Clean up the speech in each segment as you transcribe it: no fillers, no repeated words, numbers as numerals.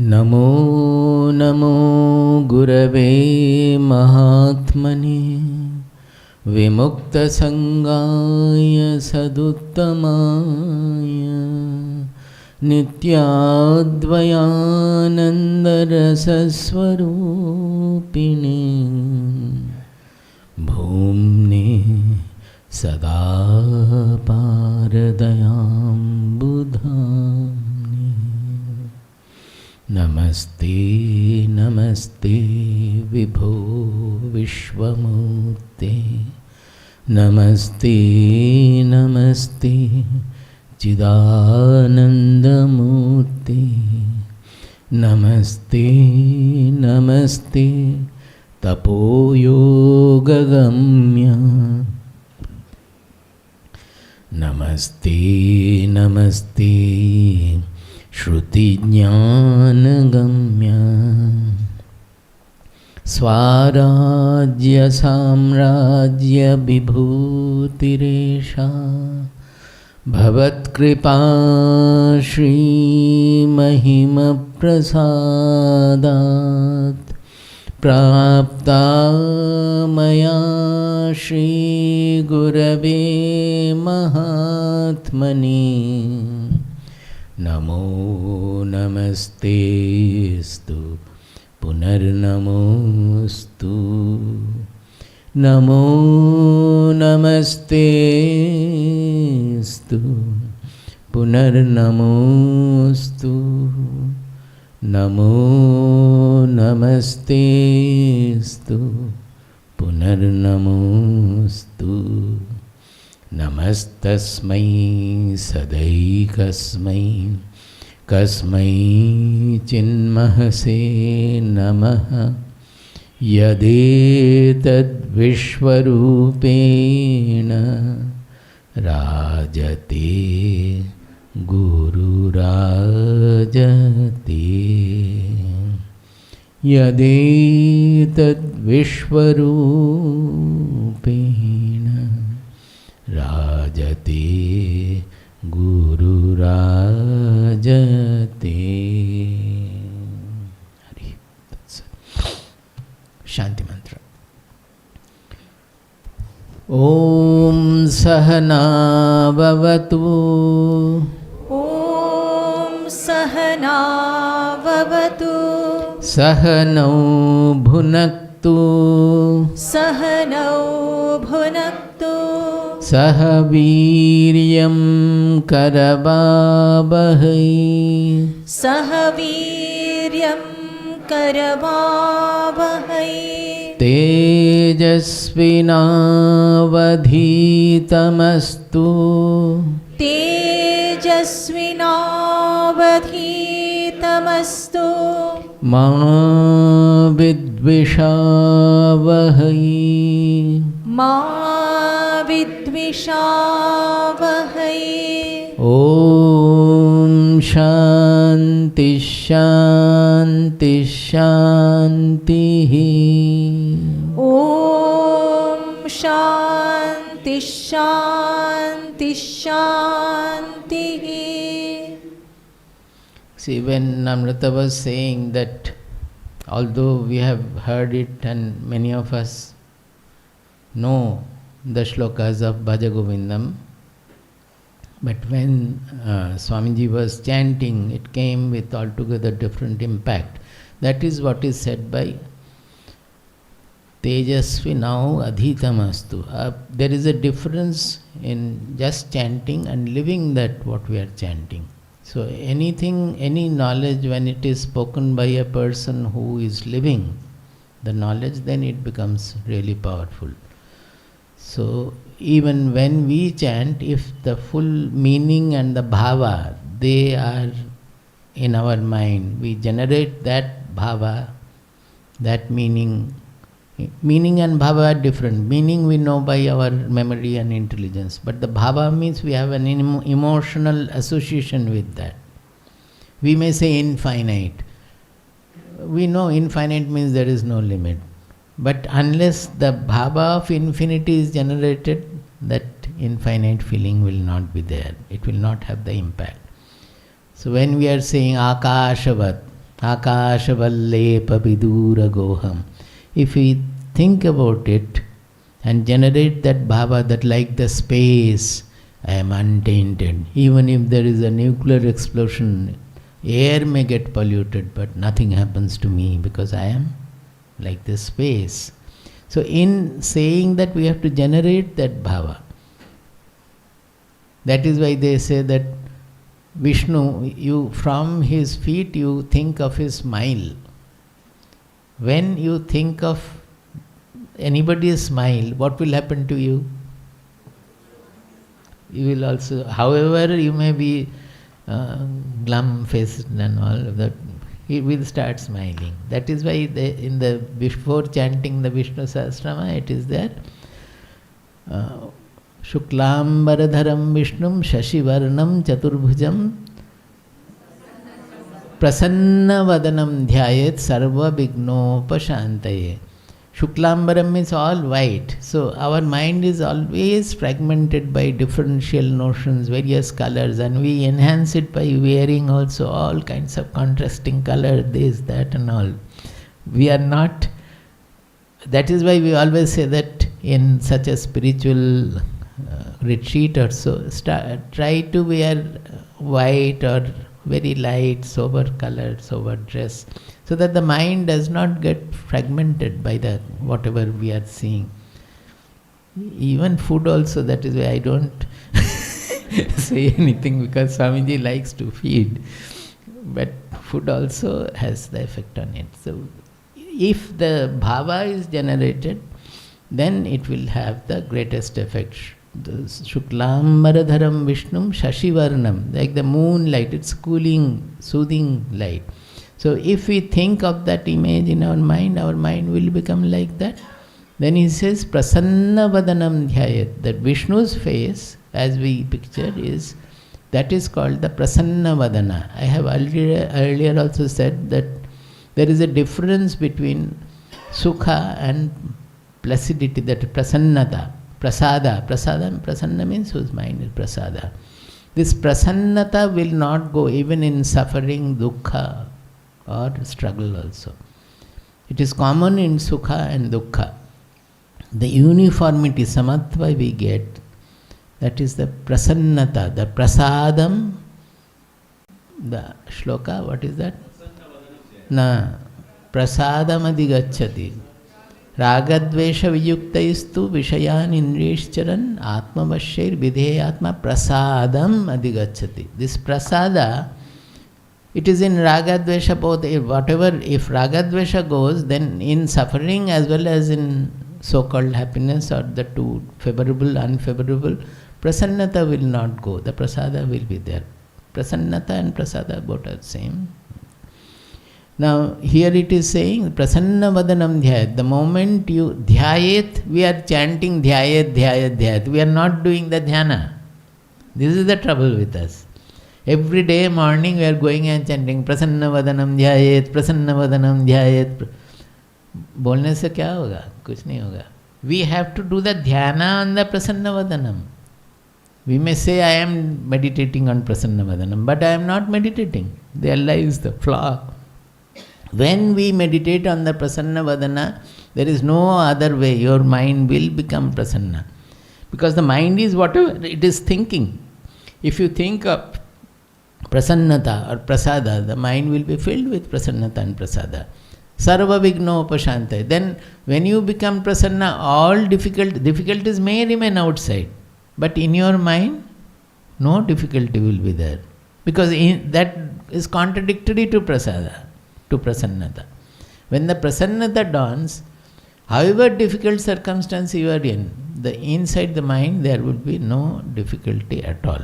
Namo Namo Gurave Mahatmane Vimukta Sangaya Saduttamaya Nityadvayananda Rasaswarupine Bhumne Sada Paradayam Buddha Namaste, Namaste, Vibho Vishwamurte. Namaste, Namaste, Chidanandamurte. Namaste, Namaste, Tapoyogagamya. Namaste, Namaste, Shruti Jnana Gamya Swarajya Samrajya Vibhutiresha Bhavat Kripa Shri Mahima Prasadat Prapta Maya Shri Gurave Mahatmani Namo Namastestu Punarnamostu Namo Namastestu Punarnamostu Namo Namastestu Punarnamostu Namastasmai Sadaikasmai Kasmai Chinmahase Namaha Yadetad Vishwarupena Rajate Guru Rajate Yadetad Vishwarupena Rajate Guru Rajate. Hari. That's it. Shanti Mantra. Om Sahana Bhavatu. Om Sahana Bhavatu. Sahanau Bhunaktu. Sahanau Bhunaktu. Sahaviryam Karavavahai. Sahaviryam Karavavahai. Tejasvinavadhitamastu. Tejasvinavadhitamastu. Ma vidvishavahai. Ma vidvishavahai. Om Shanti Shanti Shanti. Om Shanti Shanti Shanti. See, when Namrata was saying that, although we have heard it and many of us know the shlokas of Bhaja Govindam, but when Swamiji was chanting, it came with altogether different impact. That is what is said by Tejasvi now adhitamastu. There is a difference in just chanting and living that what we are chanting. So anything, any knowledge, when it is spoken by a person who is living the knowledge, then it becomes really powerful. So even when we chant, if the full meaning and the bhava, they are in our mind, we generate that bhava, that meaning. Meaning and bhava are different. Meaning we know by our memory and intelligence, but the bhava means we have an emotional association with that. We may say infinite. We know infinite means there is no limit. But unless the bhava of infinity is generated, that infinite feeling will not be there. It will not have the impact. So when we are saying akashavat, Akashavalle vidura goham. If we think about it and generate that bhava, that like the space, I am untainted. Even if there is a nuclear explosion, air may get polluted, but nothing happens to me because I am like the space. So in saying that, we have to generate that bhava. That is why they say that Vishnu, you from his feet you think of his smile. When you think of anybody's smile, what will happen to you? You will also, however you may be glum faced and all of that, he will start smiling. That is why before chanting the Vishnu Sahasrama, it is there. Shuklambaradharam Vishnum Shashivarnam Chaturbhujam Prasanna Vadanam Dhyayet Sarva Vignopashantaye. Shuklambaram means all white. So our mind is always fragmented by differential notions, various colors, and we enhance it by wearing also all kinds of contrasting color, this, that and all. We are not, that is why we always say that in such a spiritual retreat or so, try to wear white or very light, sober color, sober dress, so that the mind does not get fragmented by the whatever we are seeing. Even food also, that is why I don't say anything, because Swamiji likes to feed. But food also has the effect on it. So if the bhava is generated, then it will have the greatest effect. The Shuklambaradharam Vishnum Shashivarnam, like the moonlight, it's cooling, soothing light. So if we think of that image in our mind will become like that. Then he says, Prasanna Vadanam Dhyayat, that Vishnu's face, as we picture, that is called the Prasanna Vadana. I have earlier also said that there is a difference between Sukha and placidity, that Prasannata. Prasanna means whose mind is prasada. This prasannata will not go even in suffering, dukkha or struggle also. It is common in sukha and dukkha. The uniformity, samatva we get, that is the prasannata, the prasadam, the shloka, what is that? Prasadam adhigacchati. Ragadvesha viyuktaistu vishayan indrishcharan atma vashair vidhe atma prasadam adhigacchati. This prasada, it is in ragadvesha both. If ragadvesha goes, then in suffering as well as in so-called happiness, or the two, favorable, unfavorable, prasannata will not go. The prasada will be there. Prasannata and prasada both are same. Now, here it is saying, Prasanna Vadanam Dhyayat. The moment you Dhyayat, we are chanting Dhyayat, Dhyayat, Dhyayat. We are not doing the dhyana. This is the trouble with us. Every day morning we are going and chanting Prasanna Vadanam Dhyayat, Prasanna Vadanam Dhyayat. बोलने से क्या होगा? कुछ नहीं होगा. We have to do the dhyana on the Prasanna Vadanam. We may say, I am meditating on Prasanna Vadanam, but I am not meditating. There lies the flaw. When we meditate on the Prasanna Vadana, there is no other way. Your mind will become Prasanna. Because the mind is whatever it is thinking. If you think of Prasannata or Prasada, the mind will be filled with Prasannata and Prasada. Sarva Vigno Upashantaya. Then when you become Prasanna, all difficulties may remain outside. But in your mind, no difficulty will be there. Because that is contradictory to Prasada. To Prasannata. When the Prasannata dawns, however difficult circumstance you are in, inside the mind there would be no difficulty at all.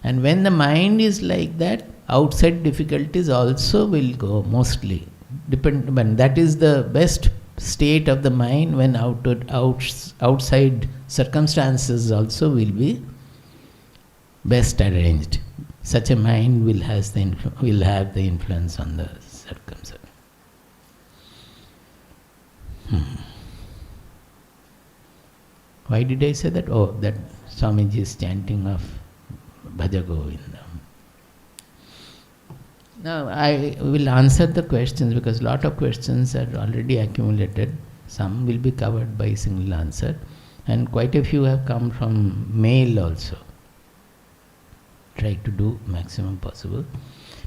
And when the mind is like that, outside difficulties also will go mostly. That is the best state of the mind, when outside circumstances also will be best arranged. Such a mind will have the influence on the circumstance. Why did I say that? Oh, that Swamiji is chanting of Bhaja Govinda. Now I will answer the questions because a lot of questions are already accumulated. Some will be covered by single answer, and quite a few have come from mail also. Try to do maximum possible.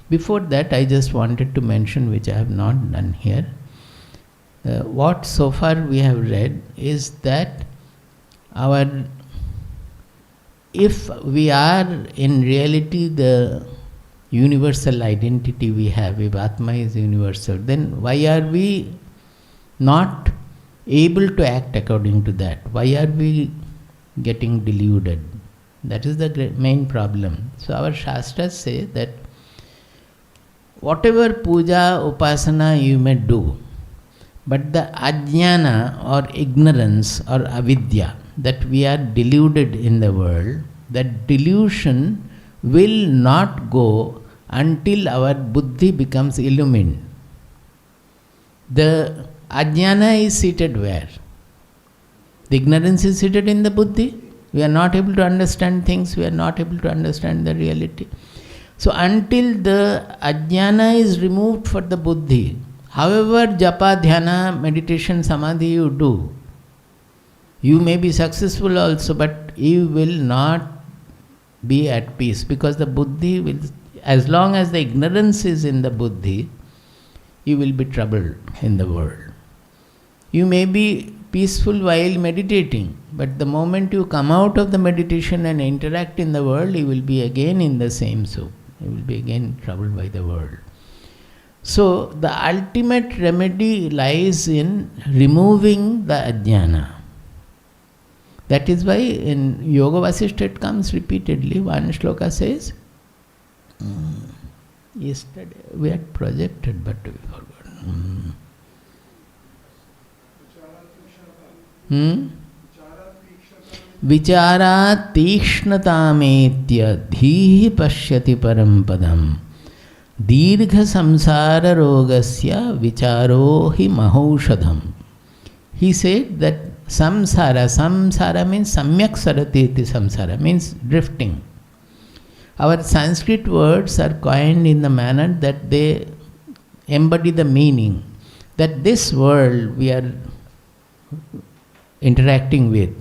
Before that, I just wanted to mention, which I have not done here. What so far we have read is that if we are in reality the universal identity we have, if Atma is universal, then why are we not able to act according to that? Why are we getting deluded? That is the main problem. So our Shastras say that whatever puja, upasana you may do, but the ajnana or ignorance or avidya, that we are deluded in the world, that delusion will not go until our buddhi becomes illumined. The ajnana is seated where? The ignorance is seated in the buddhi. We are not able to understand things, we are not able to understand the reality. So until the ajnana is removed for the buddhi, however japa, dhyana, meditation, samadhi you do, you may be successful also, but you will not be at peace, because the buddhi will, as long as the ignorance is in the buddhi, you will be troubled in the world. You may be peaceful while meditating, but the moment you come out of the meditation and interact in the world, you will be again in the same soup. You will be again troubled by the world. So the ultimate remedy lies in removing the ajnana. That is why in Yoga Vasishtha it comes repeatedly. One shloka says, yesterday we had projected but we forgot. Vichara tikshnatamethya dhihi pashyati param padam dirgha samsara rogasya vicharo hi mahaushadham. He said that samsara means samyak sarati iti samsara, means drifting. Our Sanskrit words are coined in the manner that they embody the meaning that this world we are interacting with,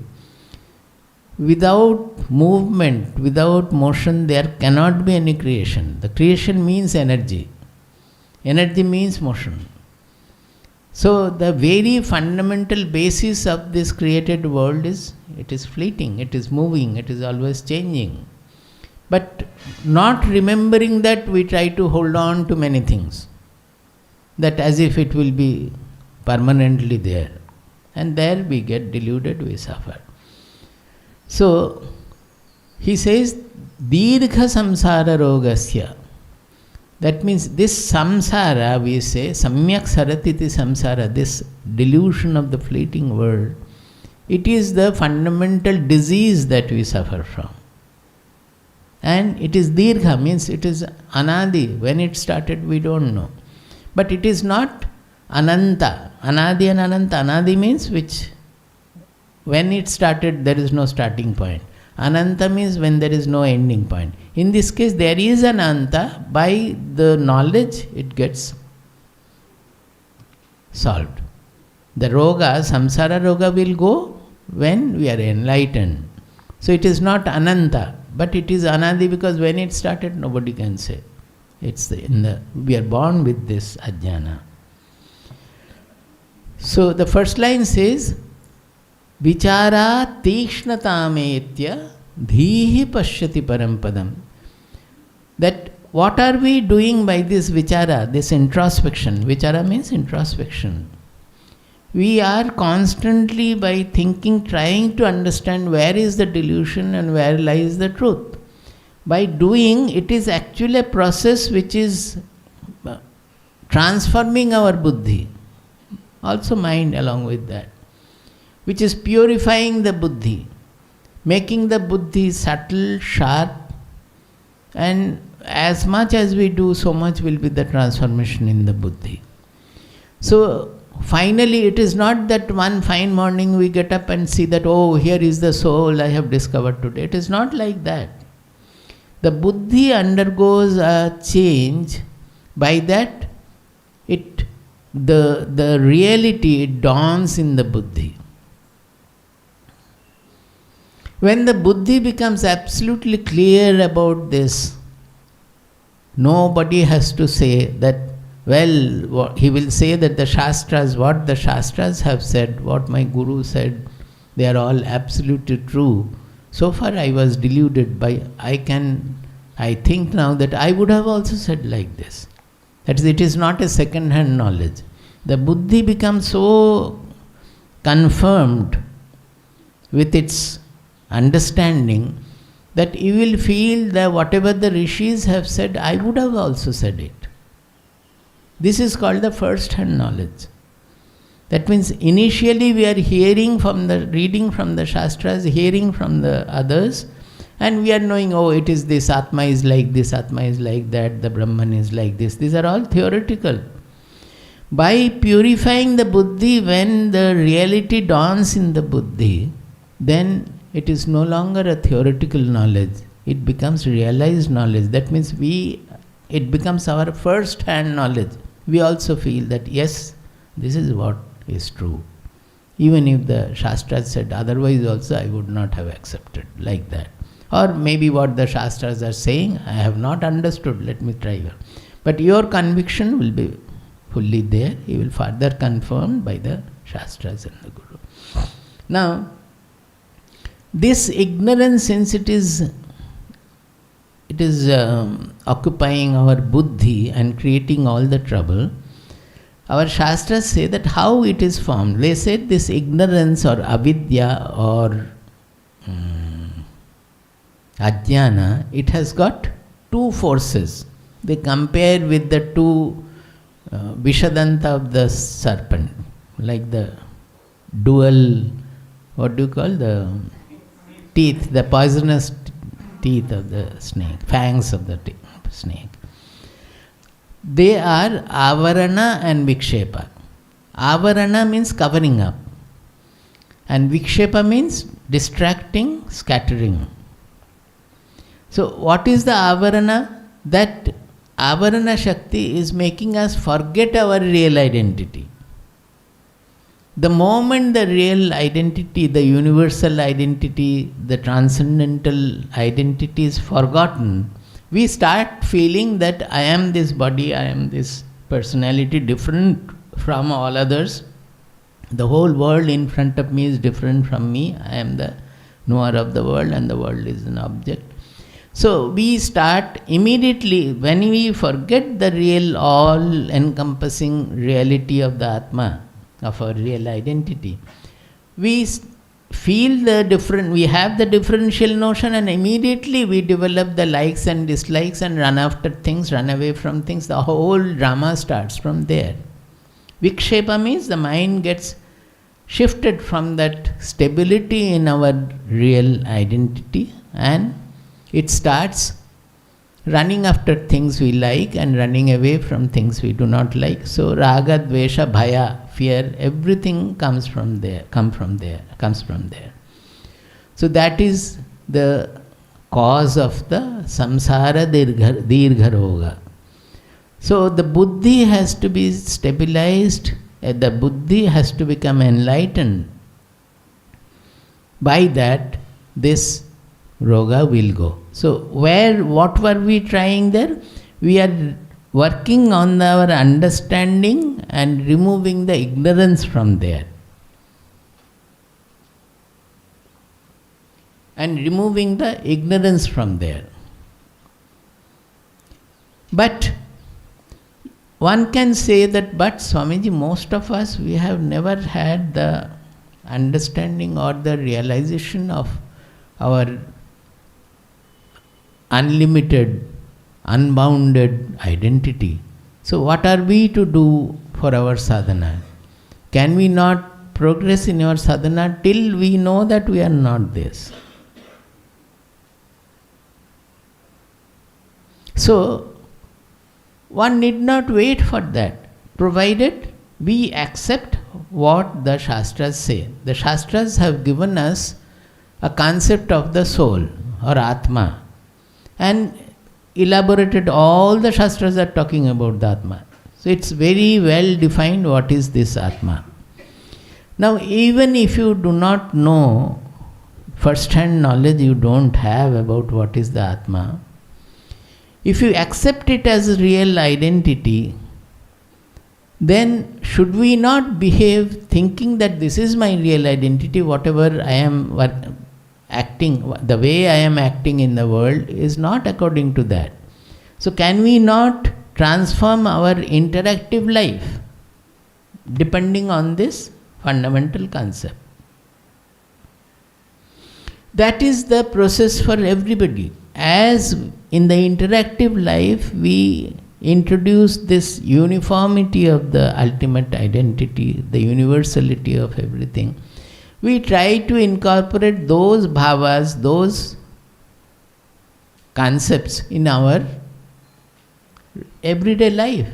without movement, without motion, there cannot be any creation. The creation means energy. Energy means motion. So the very fundamental basis of this created world is, it is fleeting, it is moving, it is always changing. But not remembering that, we try to hold on to many things, that as if it will be permanently there. And there we get deluded, we suffer. So he says, dirgha samsara rogasya. That means this samsara, we say, samyak saratiti samsara, this delusion of the fleeting world, it is the fundamental disease that we suffer from. And it is dirgha, means it is anadi. When it started, we don't know. But it is not ananta. Anadi and ananta. Anadi means which, when it started, there is no starting point. Ananta means when there is no ending point. In this case, there is an anta. By the knowledge, it gets solved. The roga, samsara roga will go when we are enlightened. So it is not ananta, but it is anadi, because when it started, nobody can say. It's we are born with this ajnana. So the first line says, Vichara tikshnatamethya dhihi pashyati param padam. That what are we doing by this vichara, this introspection? Vichara means introspection. We are constantly, by thinking, trying to understand where is the delusion and where lies the truth. By doing, it is actually a process which is transforming our buddhi, also mind along with that, which is purifying the buddhi, making the buddhi subtle, sharp, and as much as we do, so much will be the transformation in the buddhi. So finally, it is not that one fine morning we get up and see that, oh, here is the soul I have discovered today. It is not like that. The buddhi undergoes a change By that, the reality dawns in the buddhi. When the buddhi becomes absolutely clear about this, nobody has to say that, well, he will say that the Shastras, what the Shastras have said, what my Guru said, they are all absolutely true. So far I was deluded by, I think now that I would have also said like this. That is, it is not a second-hand knowledge. The buddhi becomes so confirmed with its understanding that you will feel that whatever the rishis have said, I would have also said it. This is called the first-hand knowledge. That means initially we are reading from the Shastras, hearing from the others, and we are knowing, oh, it is this, Atma is like this, Atma is like that, the Brahman is like this. These are all theoretical. By purifying the buddhi, when the reality dawns in the buddhi, then it is no longer a theoretical knowledge. It becomes realized knowledge. That means it becomes our first-hand knowledge. We also feel that, yes, this is what is true. Even if the Shastras said otherwise also, I would not have accepted like that. Or maybe what the Shastras are saying, I have not understood, let me try. But your conviction will be fully there. You will further confirmed by the Shastras and the Guru. Now, this ignorance, since it is occupying our buddhi and creating all the trouble, our Shastras say that how it is formed. They said this ignorance or avidya or ajnana, it has got two forces. They compare with the two vishadanta of the serpent, like the dual, what do you call, the teeth, the poisonous teeth of the snake, fangs of the snake. They are avarana and vikshepa. Avarana means covering up, and vikshepa means distracting, scattering. So what is the avarana? That avarana Shakti is making us forget our real identity. The moment the real identity, the universal identity, the transcendental identity is forgotten, we start feeling that I am this body, I am this personality different from all others. The whole world in front of me is different from me. I am the knower of the world and the world is an object. So we start immediately, when we forget the real all-encompassing reality of the Atma, of our real identity, we feel the different, we have the differential notion, and immediately we develop the likes and dislikes and run after things, run away from things. The whole drama starts from there. Vikshepa means the mind gets shifted from that stability in our real identity and it starts running after things we like and running away from things we do not like. So raga, dvesha, bhaya, fear, everything comes from there. So that is the cause of the samsara dirgha roga. So the buddhi has to be stabilized, the buddhi has to become enlightened. By that, this roga will go. So what were we trying there? We are working on our understanding and removing the ignorance from there. But one can say that, but Swamiji, most of us, we have never had the understanding or the realization of our unlimited, unbounded identity. So what are we to do for our sadhana? Can we not progress in our sadhana till we know that we are not this? So one need not wait for that, provided we accept what the Shastras say. The Shastras have given us a concept of the soul or Atma. And elaborated, all the Shastras are talking about the Atma. So it's very well defined what is this Atma. Now, even if you do not know, first-hand knowledge you don't have about what is the Atma, if you accept it as real identity, then should we not behave thinking that this is my real identity, whatever I am acting, the way I am acting in the world is not according to that. So can we not transform our interactive life depending on this fundamental concept? That is the process for everybody. As in the interactive life we introduce this uniformity of the ultimate identity, the universality of everything, we try to incorporate those bhavas, those concepts in our everyday life.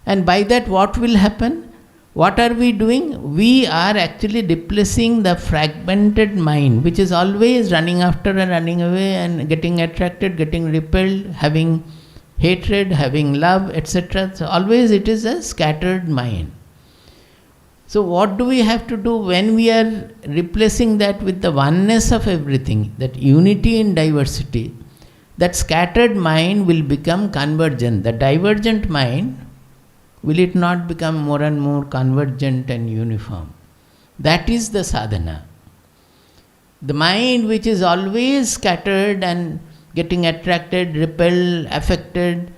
And by that what will happen? What are we doing? We are actually replacing the fragmented mind, which is always running after and running away and getting attracted, getting repelled, having hatred, having love, etc. So always it is a scattered mind. So what do we have to do when we are replacing that with the oneness of everything, that unity in diversity? That scattered mind will become convergent. The divergent mind, will it not become more and more convergent and uniform? That is the sadhana. The mind which is always scattered and getting attracted, repelled, affected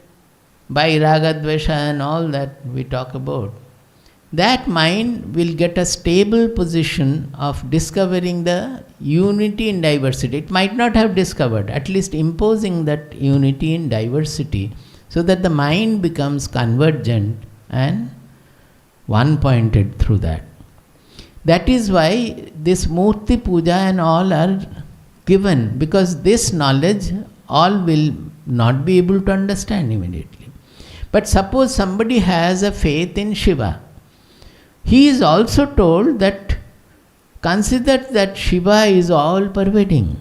by raga, dvesha and all that we talk about, that mind will get a stable position of discovering the unity in diversity. It might not have discovered, at least imposing that unity in diversity, so that the mind becomes convergent and one-pointed through that. That is why this Murti Puja and all are given, because this knowledge all will not be able to understand immediately. But suppose somebody has a faith in Shiva, he is also told that consider that Shiva is all pervading,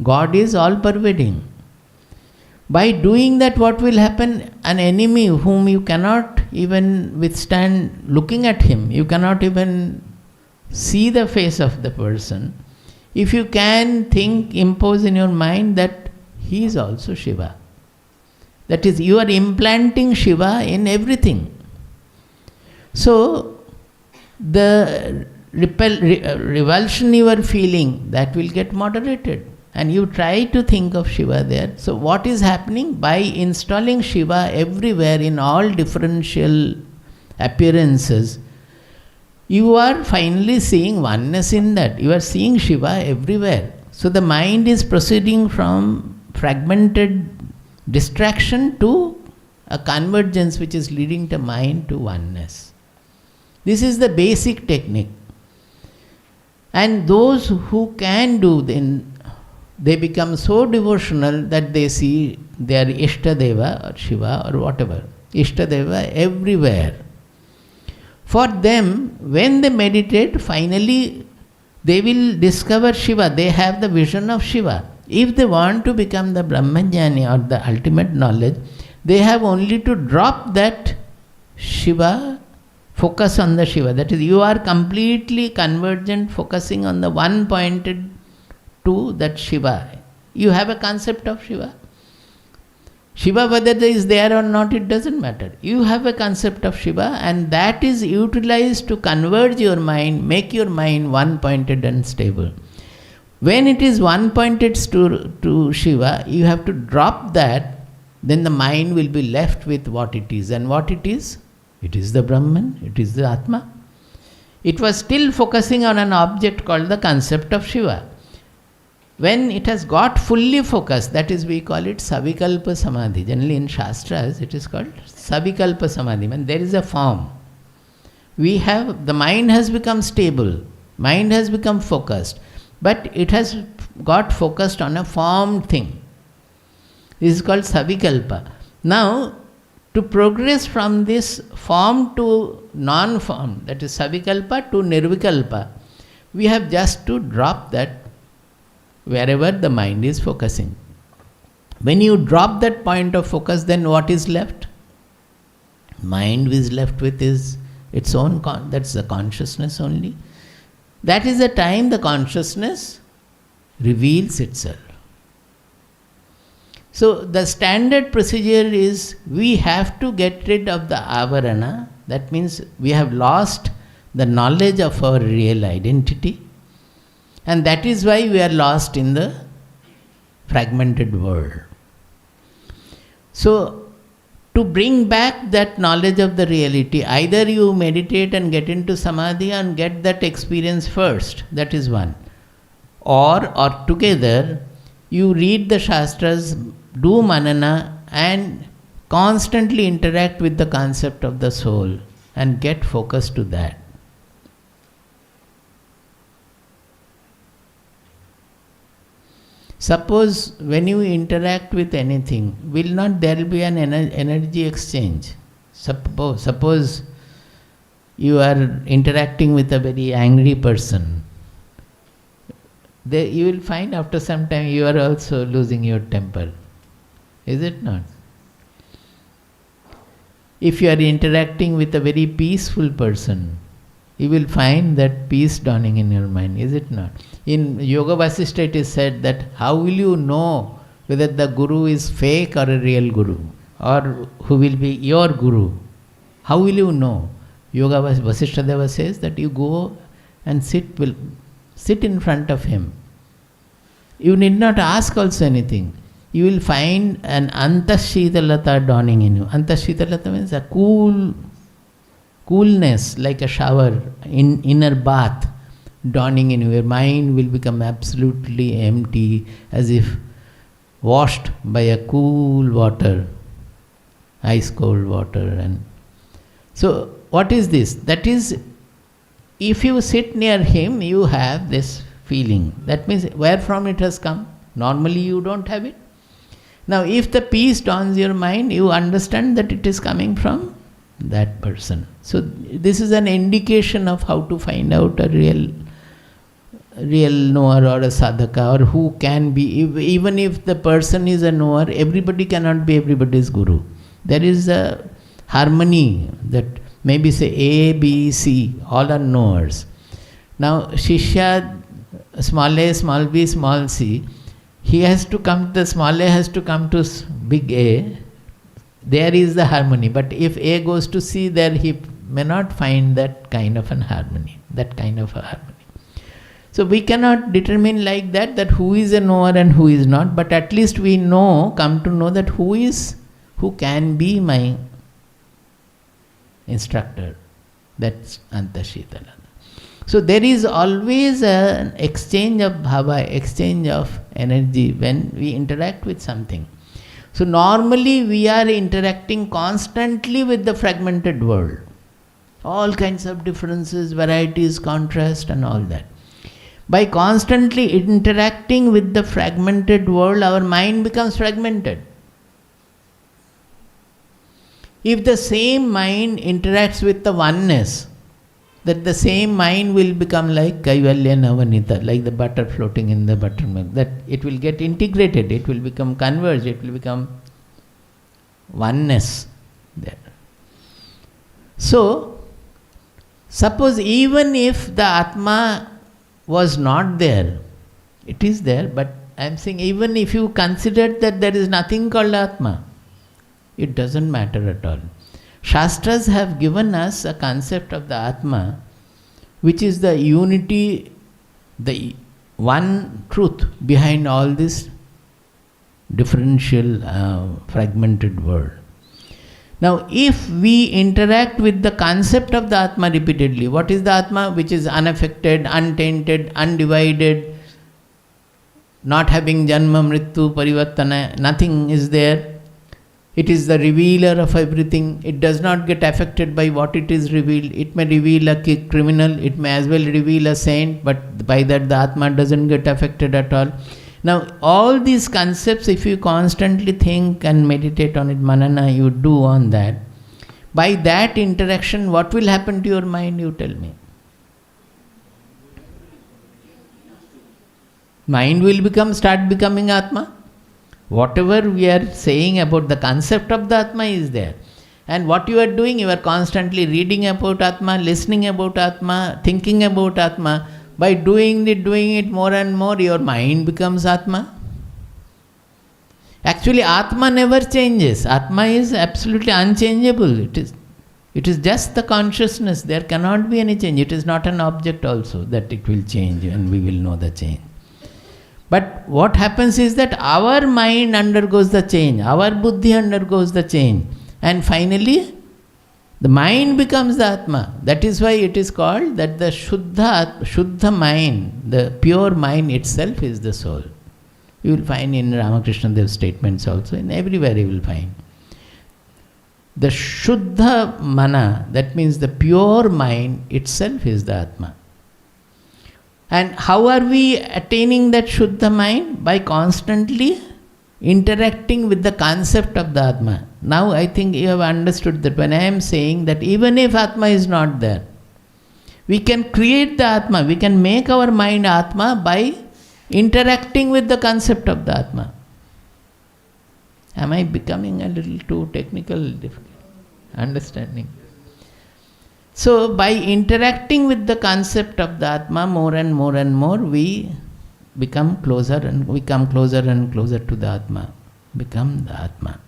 God is all pervading. By doing that, what will happen? An enemy whom you cannot even withstand looking at him, you cannot even see the face of the person, if you can impose in your mind that he is also Shiva. That is, you are implanting Shiva in everything. So the revulsion you are feeling, that will get moderated, and you try to think of Shiva there. So what is happening? By installing Shiva everywhere in all differential appearances, you are finally seeing oneness in that. You are seeing Shiva everywhere. So the mind is proceeding from fragmented distraction to a convergence which is leading the mind to oneness. This is the basic technique. And those who can do, then they become so devotional that they see their Ishtadeva or Shiva or whatever, Ishtadeva everywhere. For them, when they meditate, finally they will discover Shiva. They have the vision of Shiva. If they want to become the Brahmajnani or the ultimate knowledge, they have only to drop that Shiva, focus on the Shiva. That is, you are completely convergent, focusing on the one pointed to that Shiva. You have a concept of Shiva. Shiva, whether it is there or not, it doesn't matter. You have a concept of Shiva, and that is utilized to converge your mind, make your mind one-pointed and stable. When it is one-pointed to Shiva, you have to drop that, then the mind will be left with what it is. And what it is? It is the Brahman, it is the Atma. It was still focusing on an object called the concept of Shiva. When it has got fully focused, that is, we call it Savikalpa Samadhi. Generally in Shastras, it is called Savikalpa Samadhi. When there is a form, the mind has become stable, mind has become focused, but it has got focused on a formed thing. This is called Savikalpa. Now, to progress from this form to non-form, that is Savikalpa to Nirvikalpa, we have just to drop that wherever the mind is focusing. When you drop that point of focus, then what is left? Mind is left with its own, that's the consciousness only. That is the time the consciousness reveals itself. So the standard procedure is we have to get rid of the avarana. That means we have lost the knowledge of our real identity, and that is why we are lost in the fragmented world. So to bring back that knowledge of the reality, either you meditate and get into samadhi and get that experience first, that is one. Or together you read the Shastras, do manana and constantly interact with the concept of the soul and get focused to that. Suppose when you interact with anything, will not there be an energy exchange? Suppose you are interacting with a very angry person. You will find after some time you are also losing your temper. Is it not? If you are interacting with a very peaceful person, you will find that peace dawning in your mind. Is it not? In Yoga Vasishtha it is said that how will you know whether the guru is fake or a real guru, or who will be your guru? How will you know? Yoga Vasishtha Deva says that you go and sit in front of him. You need not ask also anything. You will find an antashidalata dawning in you. Antashidalata means a coolness, like a shower, inner bath dawning in you. Your mind will become absolutely empty, as if washed by a cool water, ice cold water. And so what is this? That is, if you sit near him, you have this feeling. That means where from it has come? Normally you don't have it. Now if the peace dawns your mind, you understand that it is coming from that person. So this is an indication of how to find out a real knower or a sadhaka, or who can be. Even if the person is a knower, everybody cannot be everybody's guru. There is a harmony that maybe say A, B, C, all are knowers. Now Shishya, small a, small b, small c, he has to come, the small a has to come to big A. There is the harmony. But if A goes to C, there he may not find that kind of an harmony, So we cannot determine like that who is a knower and who is not, but at least we come to know that who can be my instructor. That's Antashidalata. So there is always an exchange of bhava, exchange of energy when we interact with something. So normally we are interacting constantly with the fragmented world. All kinds of differences, varieties, contrast and all that. By constantly interacting with the fragmented world, our mind becomes fragmented. If the same mind interacts with the oneness, that the same mind will become like Kaivalya Navanita, like the butter floating in the buttermilk, that it will get integrated, it will become converged, it will become oneness there. So, suppose even if the Atma was not there, it is there, but I am saying even if you consider that there is nothing called Atma, it doesn't matter at all. Shastras have given us a concept of the Atma, which is the unity, the one truth behind all this differential, fragmented world. Now, if we interact with the concept of the Atma repeatedly, what is the Atma? Which is unaffected, untainted, undivided, not having janma, mrityu, parivartana, nothing is there. It is the revealer of everything. It does not get affected by what it is revealed. It may reveal a criminal, it may as well reveal a saint, but by that the Atma doesn't get affected at all. Now, all these concepts, if you constantly think and meditate on it, manana, you do on that, by that interaction, what will happen to your mind, you tell me? Mind will start becoming Atma. Whatever we are saying about the concept of the Atma is there. And what you are doing, you are constantly reading about Atma, listening about Atma, thinking about Atma. By doing it more and more, your mind becomes Atma. Actually, Atma never changes. Atma is absolutely unchangeable. It is just the consciousness. There cannot be any change. It is not an object also that it will change and we will know the change. But what happens is that our mind undergoes the change. Our buddhi undergoes the change. And finally, the mind becomes the Atma. That is why it is called that the Shuddha mind, the pure mind itself is the soul. You will find in Ramakrishna Dev's statements also, in everywhere you will find. The Shuddha Mana, that means the pure mind itself is the Atma. And how are we attaining that Shuddha mind? By constantly interacting with the concept of the Atma. Now I think you have understood that when I am saying that even if Atma is not there, we can create the Atma, we can make our mind Atma by interacting with the concept of the Atma. Am I becoming a little too technical, difficult understanding? So by interacting with the concept of the Atma more and more, we become closer and closer to the Atma, become the Atma.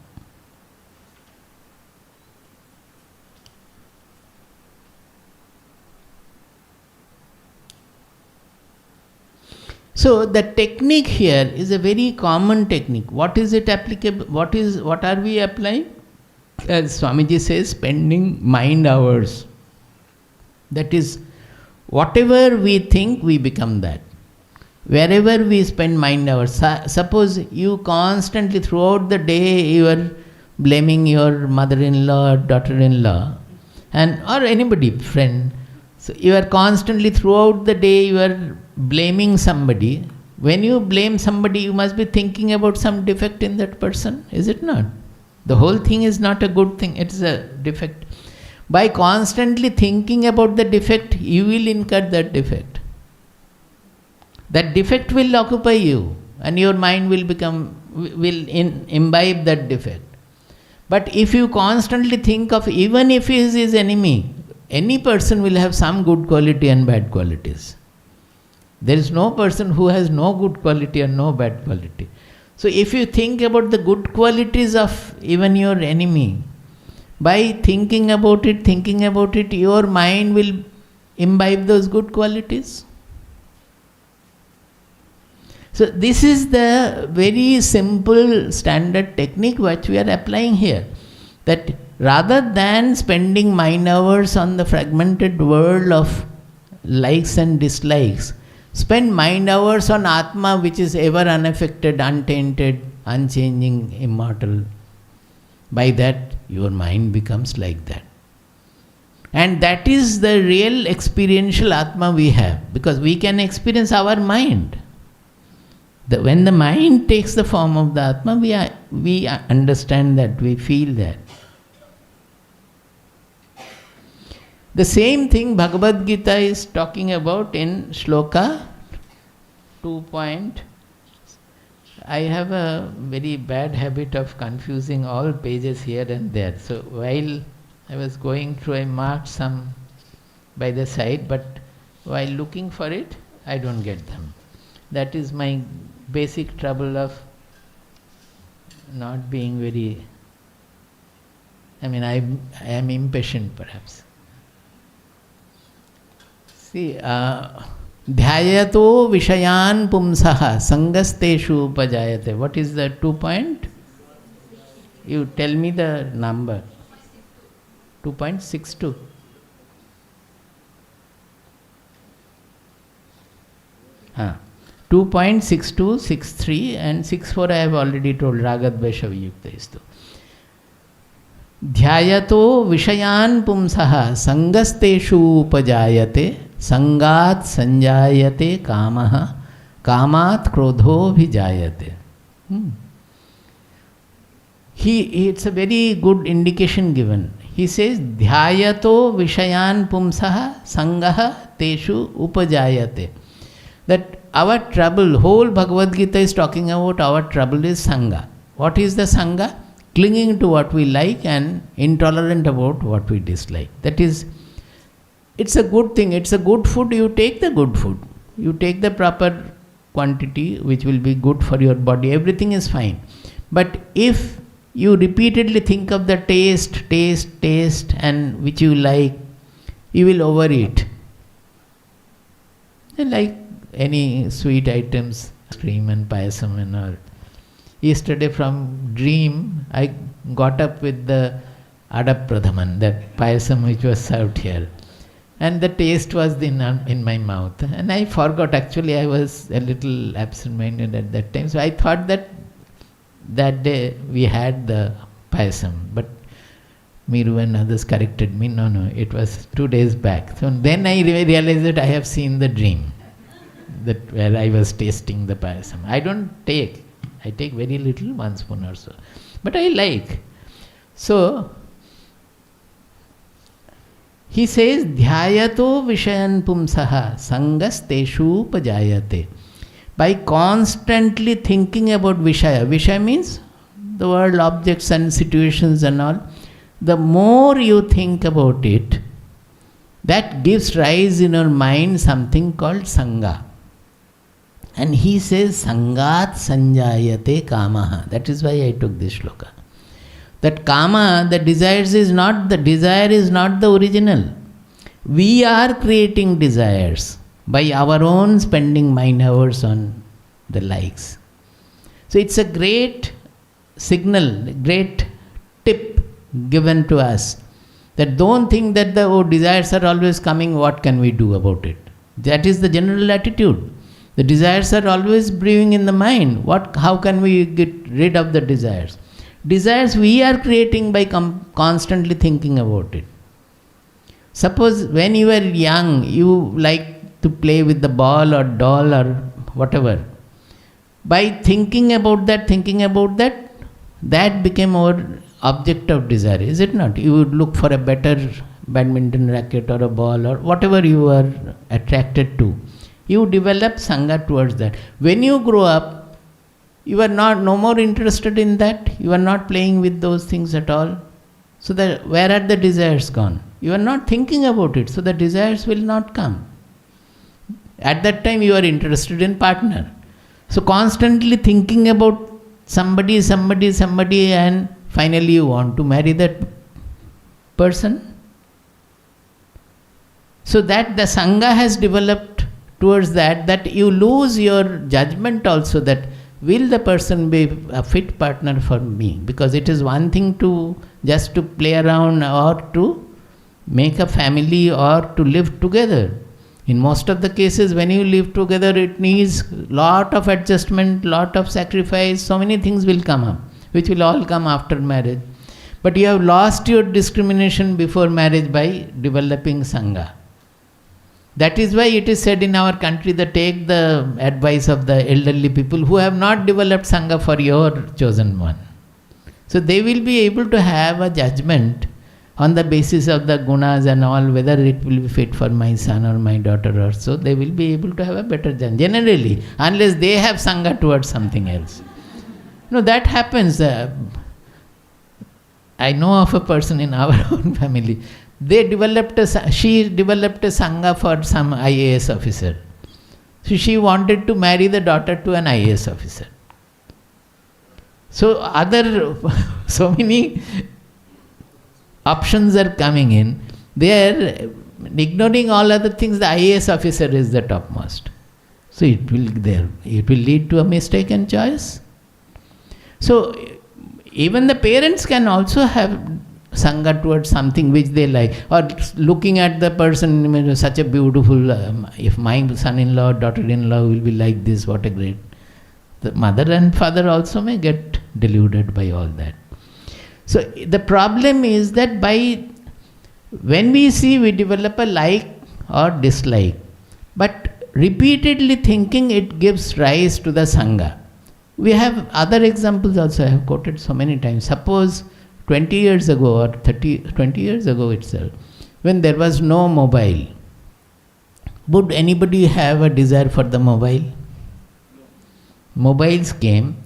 So the technique here is a very common technique. What is it applicable? What are we applying? As Swamiji says, spending mind hours. That is, whatever we think, we become that. Wherever we spend mind hours, suppose you constantly throughout the day you are blaming your mother-in-law or daughter-in-law, or anybody, friend. So you are constantly throughout the day you are blaming somebody. When you blame somebody, you must be thinking about some defect in that person, is it not? The whole thing is not a good thing, it is a defect. By constantly thinking about the defect, you will incur that defect. That defect will occupy you and your mind will imbibe that defect. But if you constantly think of, even if he is his enemy, any person will have some good quality and bad qualities. There is no person who has no good quality and no bad quality. So if you think about the good qualities of even your enemy, by thinking about it, your mind will imbibe those good qualities. So this is the very simple standard technique which we are applying here. That rather than spending mind hours on the fragmented world of likes and dislikes, spend mind hours on Atma, which is ever unaffected, untainted, unchanging, immortal. By that, your mind becomes like that. And that is the real experiential Atma we have, because we can experience our mind. When the mind takes the form of the Atma, we understand that, we feel that. The same thing Bhagavad Gita is talking about in Shloka 2. I have a very bad habit of confusing all pages here and there. So while I was going through, I marked some by the side, but while looking for it, I don't get them. That is my basic trouble of not being very, I am impatient perhaps. See, dhyayato vishayan pumsaha sangasteshu upajayate. What is the 2 point? You tell me the number. 2.62. Huh. 2.62, 63 and 64 I have already told. Ragad Vaishaviyukta istu. Dhyayato vishayan pumsaha sangasteshu upajayate sangat sanjayate kamaha kamat krodho bhijayate. It's a very good indication given. He says, dhyayato vishayan pumsaha sangaha teshu upajayate. That our trouble, whole Bhagavad Gita is talking about our trouble is sangha. What is the Sangha? Clinging to what we like and intolerant about what we dislike. That is, it's a good thing. It's a good food. You take the good food. You take the proper quantity which will be good for your body. Everything is fine. But if you repeatedly think of the taste and which you like, you will overeat. And like any sweet items, cream and payasam and all. Yesterday from dream, I got up with the Adap Pradhaman, that payasam which was served here. And the taste was in my mouth. And I forgot, actually I was a little absent-minded at that time. So I thought that day we had the payasam. But Miru and others corrected me, no, it was 2 days back. So then I realized that I have seen the dream, that where I was tasting the payasam. I don't take. I take very little, 1 spoon or so. But I like. So, he says, Dhyayato vishayan pumsaha sangas teshu pajayate. By constantly thinking about Vishaya. Vishaya means the world, objects and situations and all. The more you think about it, that gives rise in your mind something called Sangha. And he says, Sangat sanjayate kamaha. That is why I took this shloka. That kama, the desire is not the original. We are creating desires by our own spending mind hours on the likes. So it's a great signal, great tip given to us, that don't think that the desires are always coming, what can we do about it? That is the general attitude. The desires are always brewing in the mind. How can we get rid of the desires? Desires we are creating by constantly thinking about it. Suppose when you were young, you like to play with the ball or doll or whatever. By thinking about that, that became our object of desire, is it not? You would look for a better badminton racket or a ball or whatever you are attracted to. You develop Sangha towards that. When you grow up, you are no more interested in that. You are not playing with those things at all. So where are the desires gone? You are not thinking about it, so the desires will not come. At that time you are interested in partner. So constantly thinking about somebody and finally you want to marry that person. So that the Sangha has developed towards that you lose your judgment also, that will the person be a fit partner for me? Because it is one thing to just to play around or to make a family or to live together. In most of the cases, when you live together, it needs lot of adjustment, lot of sacrifice, so many things will come up, which will all come after marriage. But you have lost your discrimination before marriage by developing Sangha. That is why it is said in our country that take the advice of the elderly people who have not developed Sangha for your chosen one. So they will be able to have a judgment on the basis of the gunas and all, whether it will be fit for my son or my daughter or so. They will be able to have a better judgment, generally, unless they have Sangha towards something else. No, that happens. I know of a person in our own family. She developed a Sangha for some IAS officer. So she wanted to marry the daughter to an IAS officer. So so many options are coming in. They are ignoring all other things. The IAS officer is the topmost. So it will lead to a mistaken choice. So even the parents can also have Sangha towards something which they like, or looking at the person, such a beautiful, if my son-in-law, daughter-in-law will be like this, what a great. The mother and father also may get deluded by all that. So the problem is that when we develop a like or dislike, but repeatedly thinking, it gives rise to the Sangha. We have other examples also, I have quoted so many times. Suppose 20 years ago or 20 years ago itself, when there was no mobile, would anybody have a desire for the mobile? Mobiles came,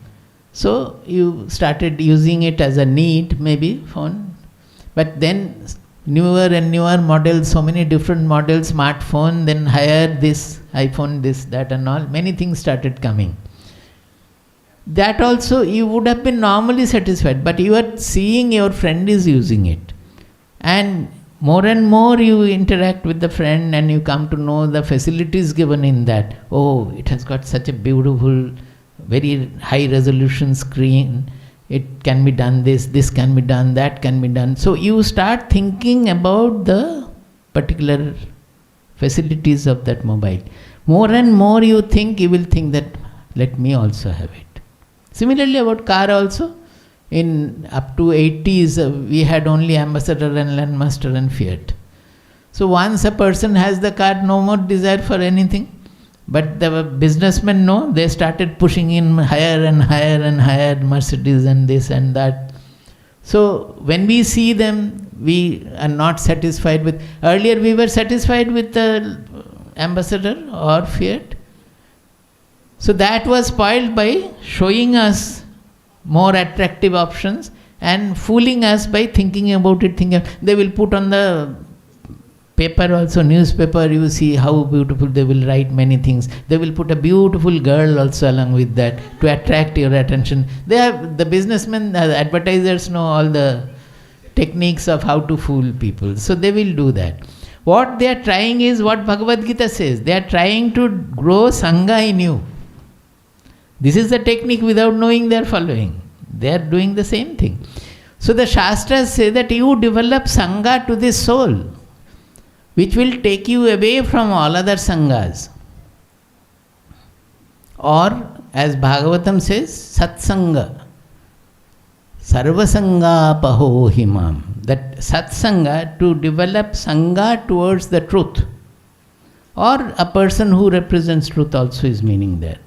So you started using it as a need, maybe, phone. But then newer and newer models, so many different models, smartphone, then higher this, iPhone, this, that and all, many things started coming. That also you would have been normally satisfied, but you are seeing your friend is using it. And more you interact with the friend and you come to know the facilities given in that. Oh, it has got such a beautiful, very high resolution screen. It can be done this can be done, that can be done. So you start thinking about the particular facilities of that mobile. More and more you will think that, let me also have it. Similarly about car also. In up to 80s, we had only Ambassador and Landmaster and Fiat. So once a person has the car, no more desire for anything. But the businessmen know, they started pushing in higher and higher and higher, Mercedes and this and that. So when we see them, we are not satisfied with. Earlier we were satisfied with the Ambassador or Fiat. So that was spoiled by showing us more attractive options and fooling us by thinking about it. They will put on the paper also, newspaper, you see how beautiful, they will write many things. They will put a beautiful girl also along with that to attract your attention. They have, the businessmen, advertisers know all the techniques of how to fool people. So they will do that. What they are trying is what Bhagavad Gita says. They are trying to grow Sangha in you. This is the technique without knowing they are following. They are doing the same thing. So the Shastras say that you develop Sangha to this soul, which will take you away from all other Sanghas. Or, as Bhagavatam says, Satsanga. Sarvasanga paho himam. That Satsanga, to develop Sangha towards the truth. Or a person who represents truth also is meaning there.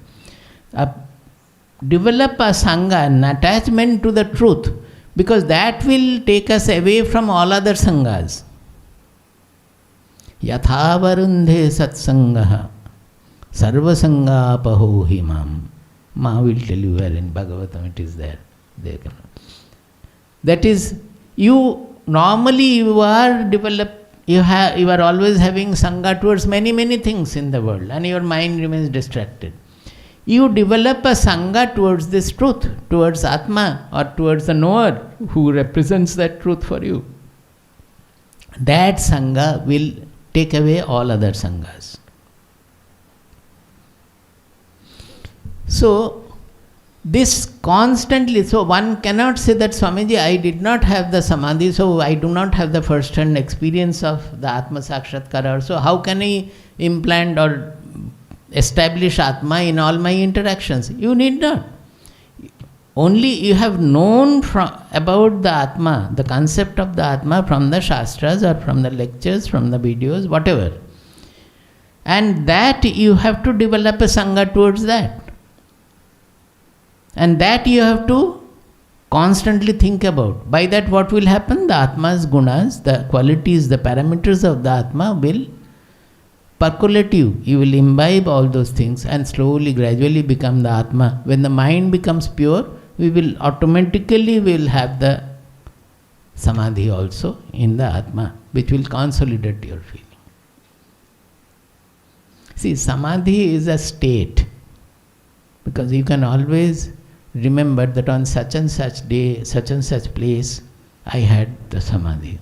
Develop a Sangha, an attachment to the truth, because that will take us away from all other Sanghas. Yatha varundhe satsangaha sarvasanga paho himam. Ma will tell you where in Bhagavatam it is there. That is, you normally you are always having Sangha towards many things in the world, and your mind remains distracted. You develop a Sangha towards this truth, towards Atma or towards the knower who represents that truth for you. That Sangha will take away all other Sanghas. So, this constantly, so one cannot say that Swamiji, I did not have the Samadhi, so I do not have the first-hand experience of the Atma Sakshatkara. So how can I implant or establish Atma in all my interactions? You need not. Only you have known about the Atma, the concept of the Atma from the Shastras or from the lectures, from the videos, whatever. And that you have to develop a Sangha towards that. And that you have to constantly think about. By that what will happen? The Atma's gunas, the qualities, the parameters of the Atma will percolate you. You will imbibe all those things and slowly, gradually become the Atma. When the mind becomes pure, we will automatically have the Samadhi also in the Atma, which will consolidate your feeling. See, Samadhi is a state, because you can always remember that on such and such day, such and such place, I had the Samadhi.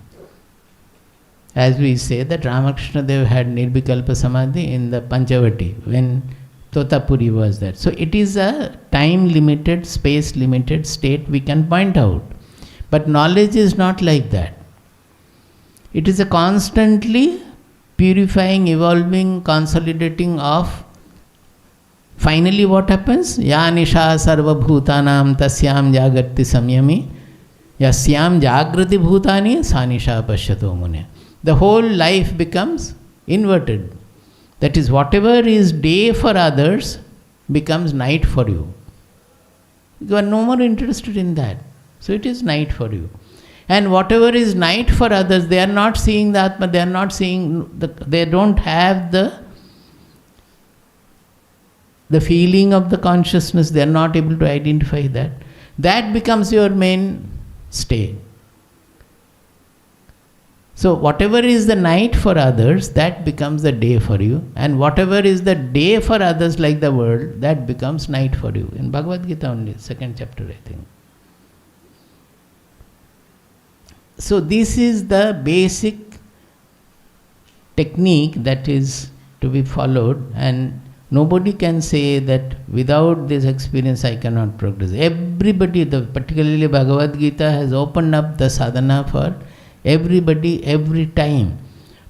As we say that Ramakrishna Dev had Nirvikalpa Samadhi in the Panchavati when Totapuri was there. So it is a time-limited, space-limited state we can point out. But knowledge is not like that. It is a constantly purifying, evolving, consolidating of. Finally what happens? Ya nisha sarva bhutanam tasyam jagati samyami yasyam jagrati bhutani sa nisha pashyato mune. The whole life becomes inverted. That is, whatever is day for others becomes night for you. You are no more interested in that. So it is night for you. And whatever is night for others, they are not seeing the Atma, they are not seeing, they don't have the the feeling of the consciousness, they are not able to identify that. That becomes your main stay. So whatever is the night for others, that becomes the day for you. And whatever is the day for others, like the world, that becomes night for you. In Bhagavad Gita only, 2nd chapter, I think. So this is the basic technique that is to be followed, and nobody can say that without this experience I cannot progress. Everybody, particularly Bhagavad Gita, has opened up the sadhana for everybody, every time.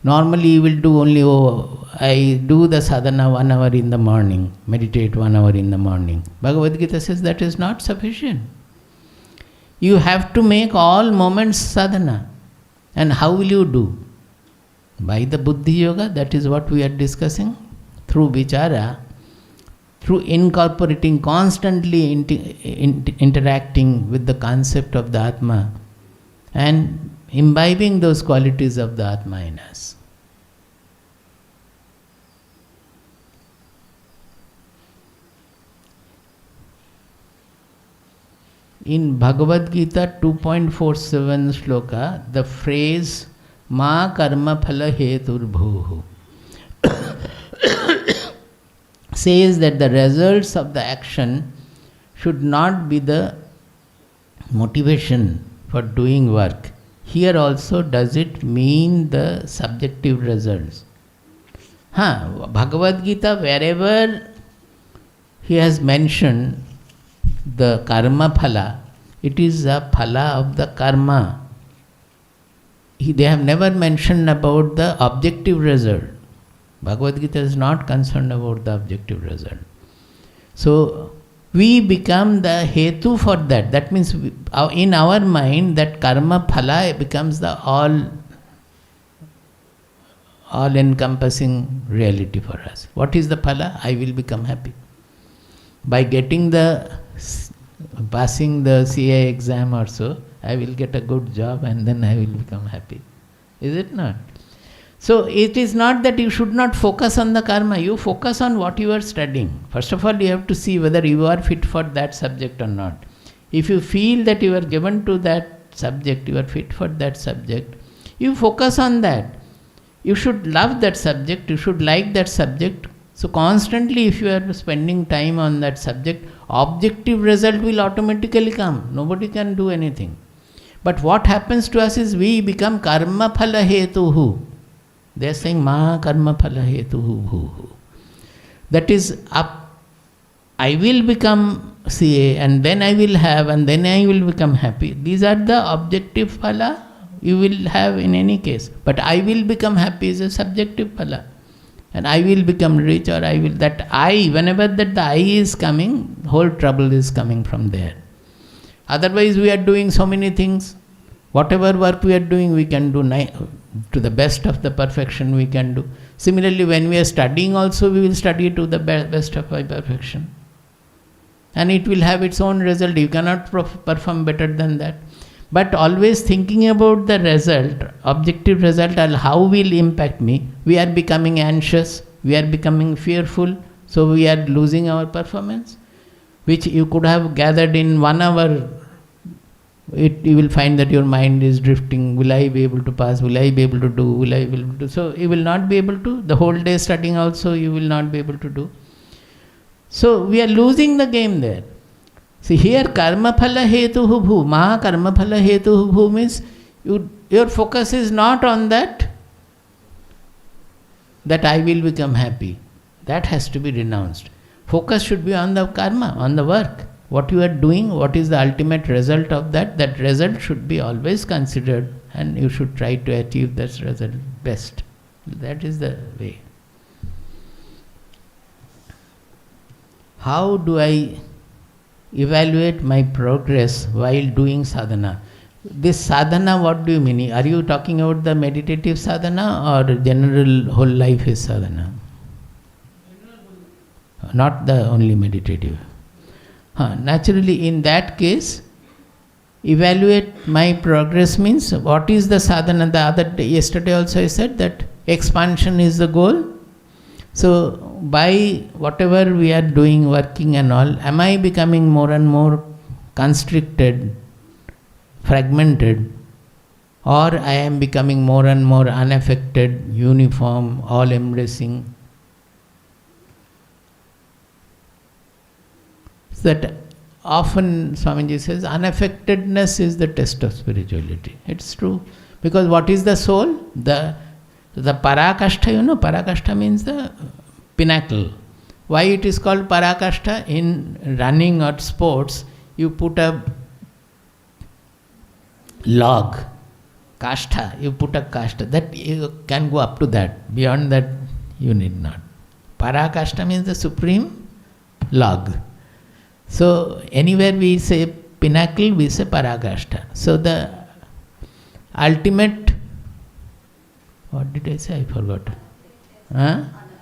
Normally you will do only, I do the sadhana 1 hour in the morning, meditate 1 hour in the morning. Bhagavad Gita says that is not sufficient. You have to make all moments sadhana. And how will you do? By the buddhi yoga, that is what we are discussing. Through vichara, through incorporating, constantly interacting with the concept of the Atma and imbibing those qualities of the Atma in us. In Bhagavad Gita 2.47 shloka, the phrase Ma karma phala hetur bhuhu says that the results of the action should not be the motivation for doing work. Here also, does it mean the subjective results? Bhagavad Gita, wherever he has mentioned the karma phala, it is a phala of the karma. They have never mentioned about the objective result. Bhagavad Gita is not concerned about the objective result. So, we become the hetu for that. That means in our mind, that karma phala becomes the all-encompassing reality for us. What is the phala? I will become happy. By passing the CA exam or so, I will get a good job and then I will become happy. Is it not? So it is not that you should not focus on the karma, you focus on what you are studying. First of all, you have to see whether you are fit for that subject or not. If you feel that you are given to that subject, you are fit for that subject, you focus on that. You should love that subject, you should like that subject. So constantly if you are spending time on that subject, objective result will automatically come. Nobody can do anything. But what happens to us is we become karma phala hetuhu. They are saying ma karma phala hetuhu bhuhu. That is I will become CA and then I will have and then I will become happy. These are the objective phala you will have in any case. But I will become happy is a subjective phala. And I will become rich or I will, that I, whenever that the I is coming, whole trouble is coming from there. Otherwise we are doing so many things. Whatever work we are doing, we can do to the best of the perfection we can do. Similarly, when we are studying also, we will study to the best of our perfection. And it will have its own result. You cannot perform better than that. But always thinking about the result, objective result, and how will impact me, we are becoming anxious, we are becoming fearful, so we are losing our performance, which you could have gathered in 1 hour. You will find that your mind is drifting. Will I be able to pass? Will I be able to do? Will I be able to do? So you will not be able to. The whole day studying also you will not be able to do. So we are losing the game there. See here karma phala hetuhu bhu. Maha karma phala hetuhu bhu means your focus is not on that I will become happy. That has to be renounced. Focus should be on the karma, on the work. What you are doing, what is the ultimate result of that, that result should be always considered and you should try to achieve that result best. That is the way. How do I evaluate my progress while doing sadhana? This sadhana, what do you mean? Are you talking about the meditative sadhana or general whole life is sadhana? Not the only meditative. Naturally, in that case, evaluate my progress means what is the sadhana? Yesterday also I said that expansion is the goal. So, by whatever we are doing, working and all, am I becoming more and more constricted, fragmented, or I am becoming more and more unaffected, uniform, all-embracing? So that often Swamiji says, unaffectedness is the test of spirituality. It's true. Because what is the soul? The parakashta, parakashta means the pinnacle. Why it is called parakashta? In running or sports, you put a log, kashta, you put a kashta, that you can go up to that. Beyond that, you need not. Parakashta means the supreme log. So, anywhere we say pinnacle, we say parakashta. So, the ultimate, what did I say? I forgot.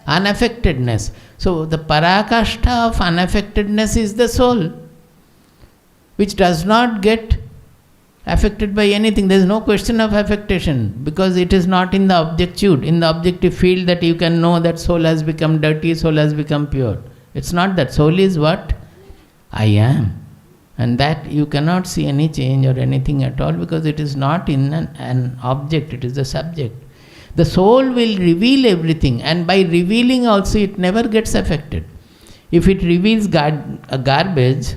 Unaffectedness. So, the parakashta of unaffectedness is the soul, which does not get affected by anything. There is no question of affectation, because it is not in the objectude, in the objective field that you can know that soul has become dirty, soul has become pure. It's not that. Soul is what? I am. And that you cannot see any change or anything at all, because it is not in an object, it is the subject. The soul will reveal everything, and by revealing also it never gets affected. If it reveals a garbage,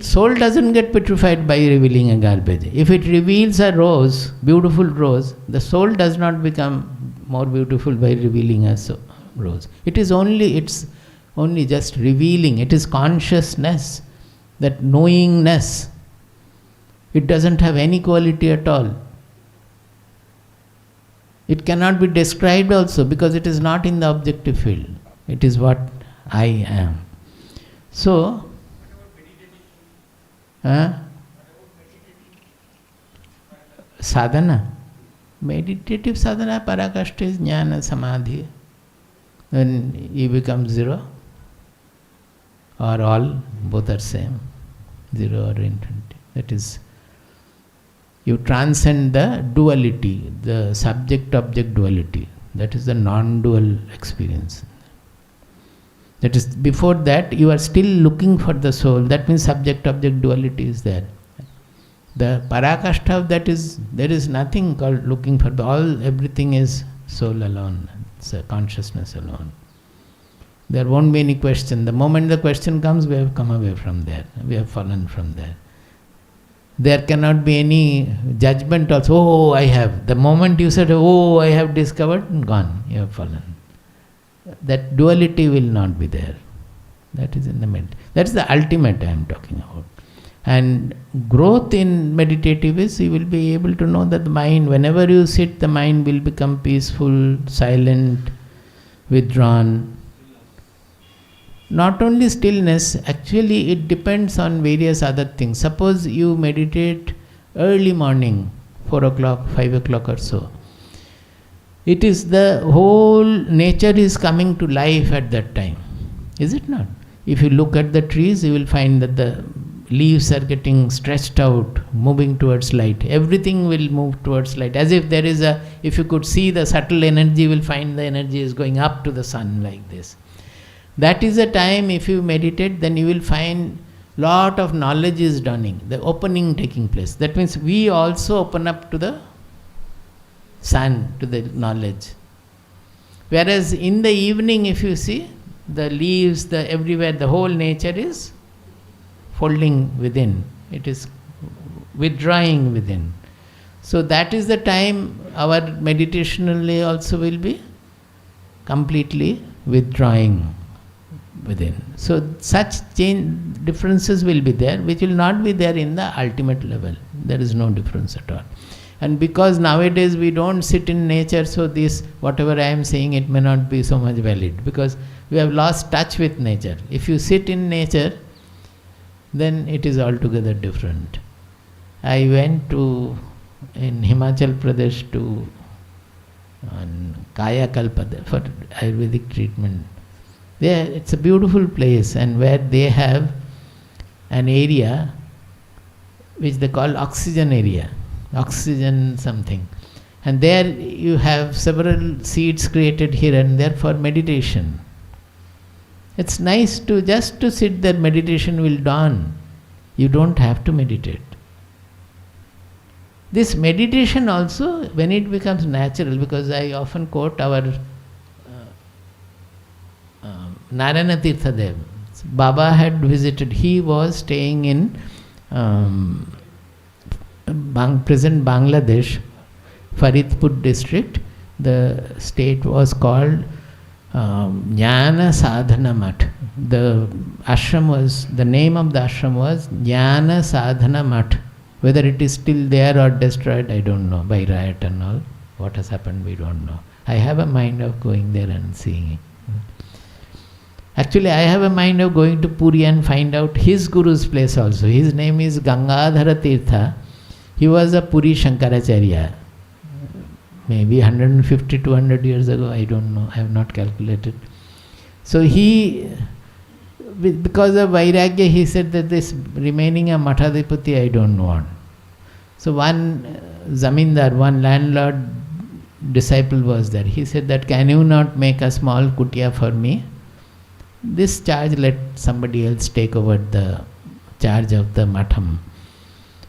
soul doesn't get petrified by revealing a garbage. If it reveals a rose, beautiful rose, the soul does not become more beautiful by revealing a rose. It's only just revealing. It is consciousness, that knowingness. It doesn't have any quality at all. It cannot be described also, because it is not in the objective field. It is what I am. So, sadhana. Meditative sadhana, parakashta is jnana, samadhi. Then you become zero, or all, both are same, zero or infinity. That is, you transcend the duality, the subject-object duality. That is the non-dual experience. That is, before that, you are still looking for the soul. That means subject-object duality is there. The parakashta of that is, there is nothing called looking for everything is soul alone. It's a consciousness alone. There won't be any question. The moment the question comes, we have come away from there. We have fallen from there. There cannot be any judgment also. Oh, I have. The moment you said, oh, I have discovered, gone. You have fallen. That duality will not be there. That is in the mid. That is the ultimate I am talking about. And growth in meditative is, you will be able to know that the mind, whenever you sit, the mind will become peaceful, silent, withdrawn. Not only stillness, actually it depends on various other things. Suppose you meditate early morning, 4 o'clock, 5 o'clock or so. It is the whole nature is coming to life at that time. Is it not? If you look at the trees, you will find that the leaves are getting stretched out, moving towards light. Everything will move towards light. As if there is if you could see the subtle energy, you will find the energy is going up to the sun like this. That is the time, if you meditate, then you will find lot of knowledge is dawning, the opening taking place. That means we also open up to the sun, to the knowledge. Whereas in the evening, if you see, the leaves, everywhere, the whole nature is folding within. It is withdrawing within. So that is the time our meditationally also will be completely withdrawing within. So such differences will be there, which will not be there in the ultimate level. There is no difference at all. And because nowadays we don't sit in nature, so this, whatever I am saying, it may not be so much valid, because we have lost touch with nature. If you sit in nature, then it is altogether different. I went in Himachal Pradesh to Kaya Kalpa for Ayurvedic treatment. There, it's a beautiful place, and where they have an area which they call oxygen area, oxygen something. And there you have several seats created here and there for meditation. It's nice to just to sit there, meditation will dawn. You don't have to meditate. This meditation also, when it becomes natural, because I often quote our Narayana Tirtha Dev. Baba had visited, he was staying in present Bangladesh, Faridpur district. The state was called Jnana Sadhana Mat. The name of the ashram was Jnana Sadhana Mat. Whether it is still there or destroyed, I don't know, by riot and all. What has happened, we don't know. I have a mind of going there and seeing it. Actually, I have a mind of going to Puri and find out his guru's place also. His name is Gangadhara Tirtha. He was a Puri Shankaracharya. Maybe 150, 200 years ago, I don't know, I have not calculated. So he, because of Vairagya, he said that this remaining a Mathadipati I don't want. So one Zamindar, one landlord disciple was there. He said that, can you not make a small kutia for me? This charge, let somebody else take over the charge of the matham.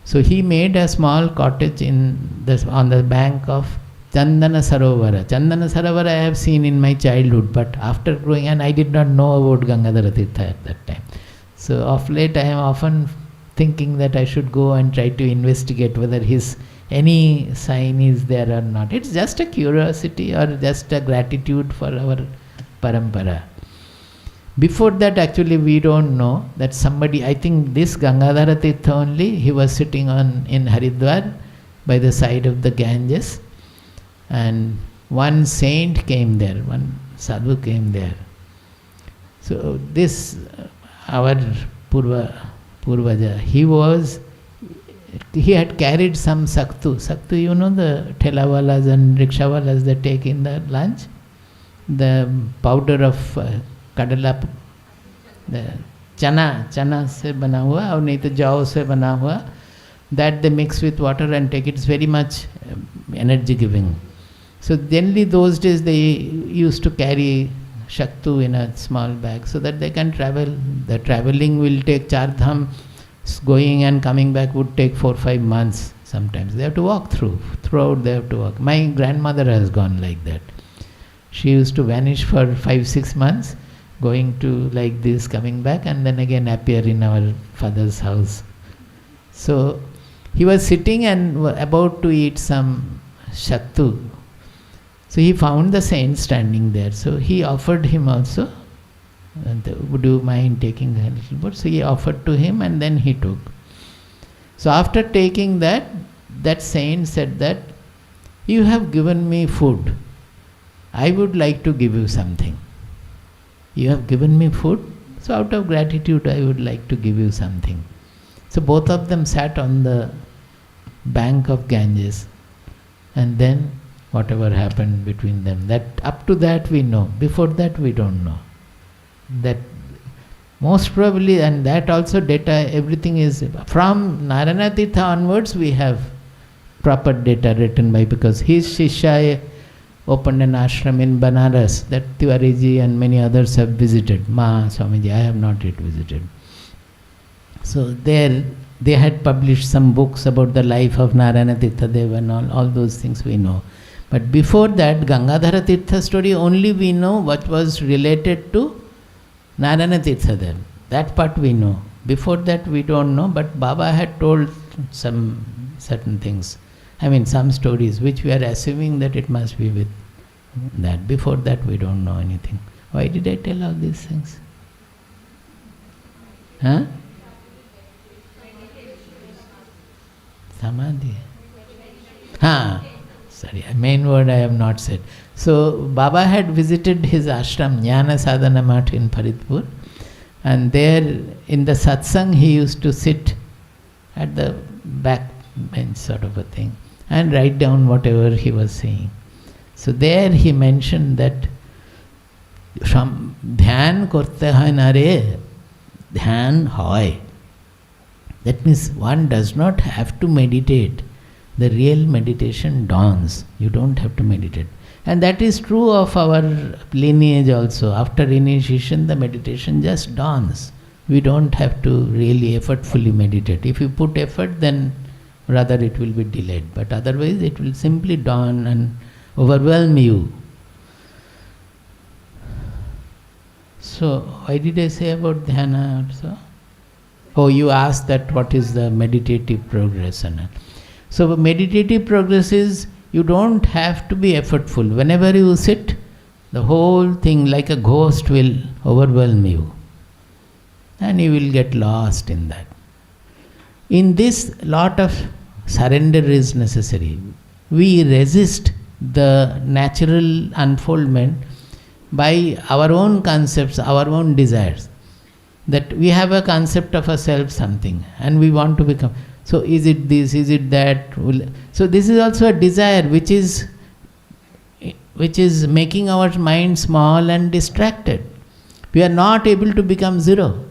So he made a small cottage on the bank of Chandana Sarovara. Chandana Sarovara I have seen in my childhood, but after growing, and I did not know about Gangadhara Tirtha at that time. So of late I am often thinking that I should go and try to investigate whether any sign is there or not. It's just a curiosity or just a gratitude for our parampara. Before that, actually, we don't know that somebody, I think this Gangadhara Tirtha only, he was sitting in Haridwar by the side of the Ganges, and one saint came there, one sadhu came there. So this, our Purvaja, he had carried some saktu. Saktu, you know, the thelawalas and rickshawalas that take in the lunch, the powder of kadala, the chana से बना हुआ और नहीं तो जाव से बना हुआ, that they mix with water and take it. It's very much energy giving. So generally those days they used to carry shaktu in a small bag so that they can travel. The traveling will take 4 dham, going and coming back would take 4-5 months sometimes. They have to walk throughout they have to walk. My grandmother has gone like that. She used to vanish for 5-6 months, going to like this, coming back, and then again appear in our father's house. So he was sitting and about to eat some shaktu. So he found the saint standing there. So he offered him also, would you mind taking a little bit? So he offered to him and then he took. So after taking that, that saint said that, you have given me food. I would like to give you something. You have given me food, so out of gratitude I would like to give you something. So both of them sat on the bank of Ganges, and then whatever happened between them, that up to that we know, before that we don't know. That most probably, and that also data, everything is from Narayana Tirtha onwards we have proper data written by, because his Shishya opened an ashram in Banaras that Tiwariji and many others have visited. Swamiji, I have not yet visited. So there they had published some books about the life of Narayana Tirtha Deva and all those things we know. But before that, Gangadhara Tirtha story only we know what was related to Narayana Tirtha Deva. That part we know. Before that we don't know, but Baba had told some certain things. I mean some stories which we are assuming that it must be with that. Before that we don't know anything. Why did I tell all these things? Huh? Samadhi. Sorry, main word I have not said. So Baba had visited his ashram, Jnana Sadhana Mat in Faridpur, and there in the satsang he used to sit at the back bench sort of a thing and write down whatever he was saying. So there he mentioned that dhyan korte hai na re, dhyan hoy. That means one does not have to meditate. the real meditation dawns. You don't have to meditate. And that is true of our lineage also. After initiation, the meditation just dawns. We don't have to really effortfully meditate. If you put effort, then rather it will be delayed. But otherwise, it will simply dawn and overwhelm you. So, why did I say about dhyana also? Oh, you asked that what is the meditative progress. So, meditative progress is you don't have to be effortful. Whenever you sit, the whole thing like a ghost will overwhelm you. And you will get lost in that. In this, lot of surrender is necessary. We resist the natural unfoldment by our own concepts, our own desires. That we have a concept of a self something and we want to become. So is it this, is it that? So this is also a desire which is making our mind small and distracted. We are not able to become zero.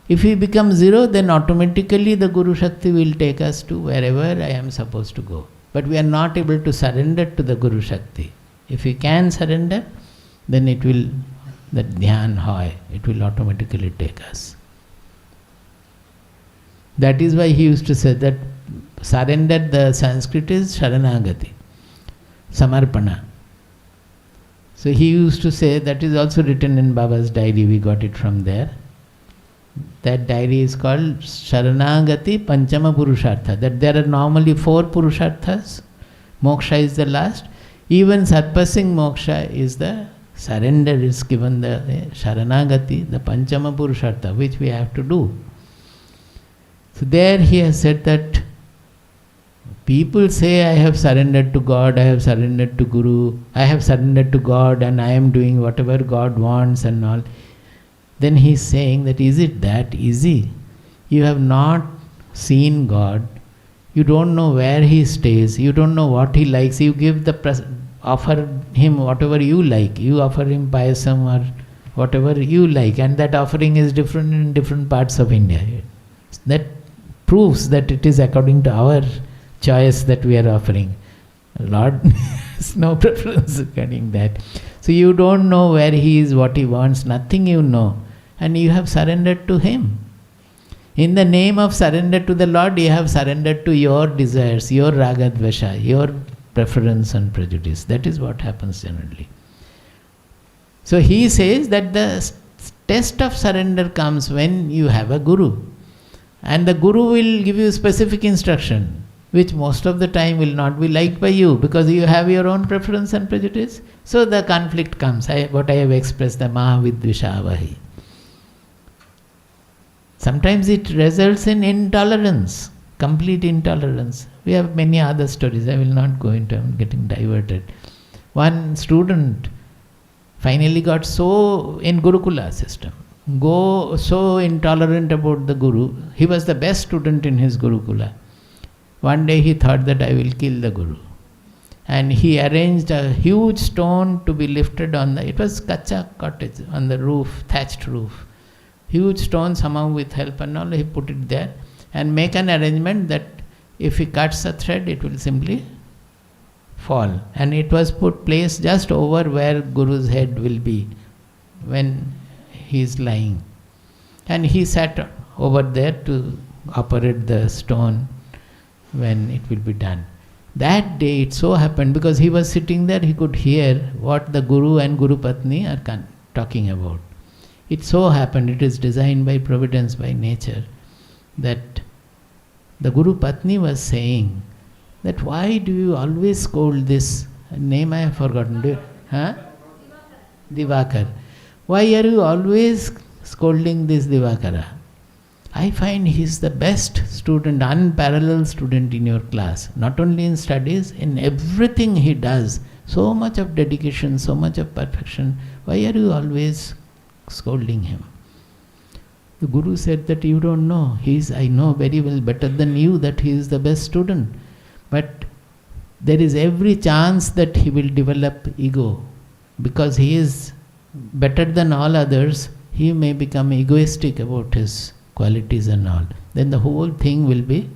If we become zero, then automatically the Guru Shakti will take us to wherever I am supposed to go. But we are not able to surrender to the Guru Shakti. If we can surrender, then it will, that dhyan hoy, it will automatically take us. That is why he used to say that surrender, the Sanskrit is sharanagati, samarpana. So he used to say, that is also written in Baba's diary, we got it from there. That diary is called Sharanagati Panchama Purushartha. That there are normally 4 Purusharthas. Moksha is the last. Even surpassing moksha is the surrender is given the Sharanagati, the Panchama Purushartha, which we have to do. So there he has said that people say, I have surrendered to God, I have surrendered to Guru, I have surrendered to God and I am doing whatever God wants and all. Then he is saying that is it that easy? You have not seen God, you don't know where He stays, you don't know what He likes, you give offer Him whatever you like, you offer Him payasam or whatever you like, and that offering is different in different parts of India. That proves that it is according to our choice that we are offering. Lord has no preference regarding that. So you don't know where He is, what He wants, nothing you know. And you have surrendered to Him. In the name of surrender to the Lord, you have surrendered to your desires, your ragadvesha, your preference and prejudice. That is what happens generally. So he says that the test of surrender comes when you have a Guru. And the Guru will give you specific instruction, which most of the time will not be liked by you because you have your own preference and prejudice. So the conflict comes. What I have expressed, the mahavidvishavahi. Sometimes it results in intolerance, complete intolerance. We have many other stories. I will not go into, I'm getting diverted. One student finally got so, in Gurukula system, so intolerant about the Guru. He was the best student in his Gurukula. One day he thought that I will kill the Guru. And he arranged a huge stone to be lifted on the, it was kacha cottage, on the roof, thatched roof. Huge stone, somehow with help and all, he put it there and make an arrangement that if he cuts a thread, it will simply fall. And it was placed just over where Guru's head will be when he is lying. And he sat over there to operate the stone when it will be done. That day it so happened, because he was sitting there, he could hear what the Guru and Guru Patni are talking about. It so happened, it is designed by providence, by nature, that the Guru Patni was saying that why do you always scold this name I have forgotten. Divakar. Why are you always scolding this Divakara? I find he is the best student, unparalleled student in your class. Not only in studies, in everything he does. So much of dedication, so much of perfection. Why are you always scolding him? The Guru said that you don't know. I know very well, better than you, that he is the best student. But there is every chance that he will develop ego. Because he is better than all others, he may become egoistic about his qualities and all. Then the whole thing will be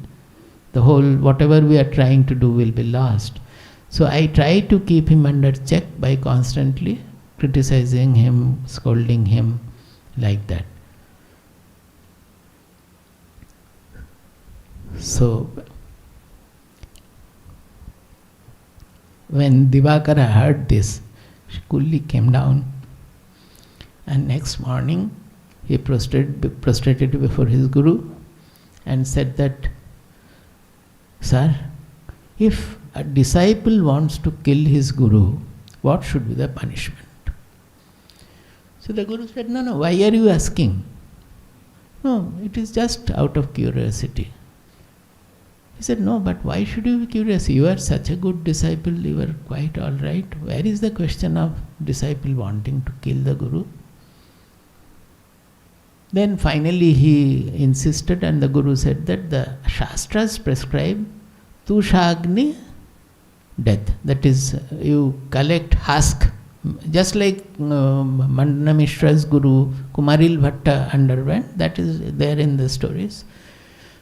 The whole, whatever we are trying to do will be lost. So I try to keep him under check by constantly criticizing him, scolding him, like that. So when Divakara heard this, she coolly came down, and next morning he prostrated before his Guru and said that, "Sir, if a disciple wants to kill his Guru, what should be the punishment?" So the Guru said, "No, why are you asking? No, it is just out of curiosity." He said, "No, but why should you be curious? You are such a good disciple, you are quite all right. Where is the question of disciple wanting to kill the Guru?" Then finally he insisted, and the Guru said that the Shastras prescribe tushagni, death. That is, you collect husk, just like Mandana Mishra's Guru Kumaril Bhatta underwent, that is there in the stories.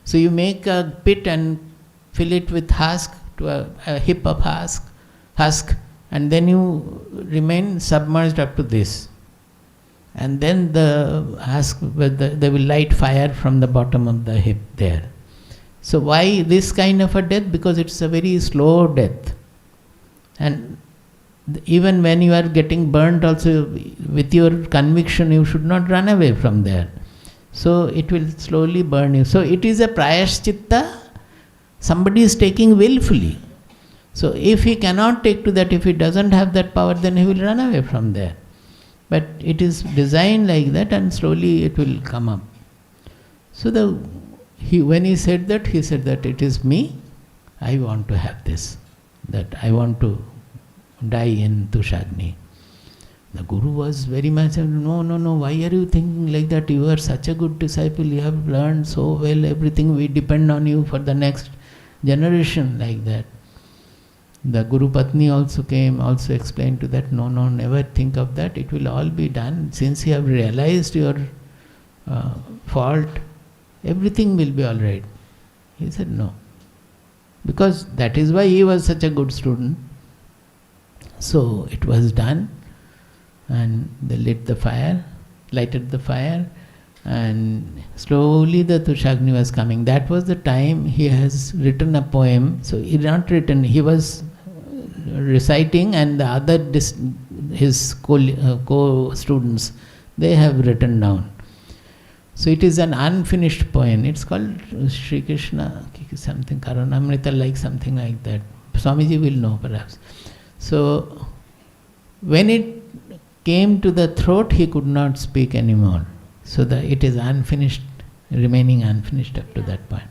So you make a pit and fill it with husk, to a heap of husk, and then you remain submerged up to this. And then the husk, they will light fire from the bottom of the heap there. So why this kind of a death? Because it's a very slow death. And even when you are getting burnt also, with your conviction, you should not run away from there. So it will slowly burn you. So it is a prayashchitta, somebody is taking willfully. So if he cannot take to that, if he doesn't have that power, then he will run away from there. But it is designed like that, and slowly it will come up. So when he said that it is me, I want to have this, that I want to die in Tushagni. The Guru was very much, no, why are you thinking like that? You are such a good disciple, you have learned so well, everything, we depend on you for the next generation, like that. The Guru Patni also came, also explained to that, no, never think of that, it will all be done. Since you have realized your fault, everything will be all right. He said no. Because that is why he was such a good student. So it was done, and they lighted the fire, and slowly the Tushagni was coming. That was the time he has written a poem. So he not written, he was reciting, and the other his co-students, they have written down. So it is an unfinished poem. It's called Sri Krishna something, Karunamrita, like something like that. Swamiji will know perhaps. So when it came to the throat, he could not speak anymore. So it is unfinished, remaining unfinished up to that point.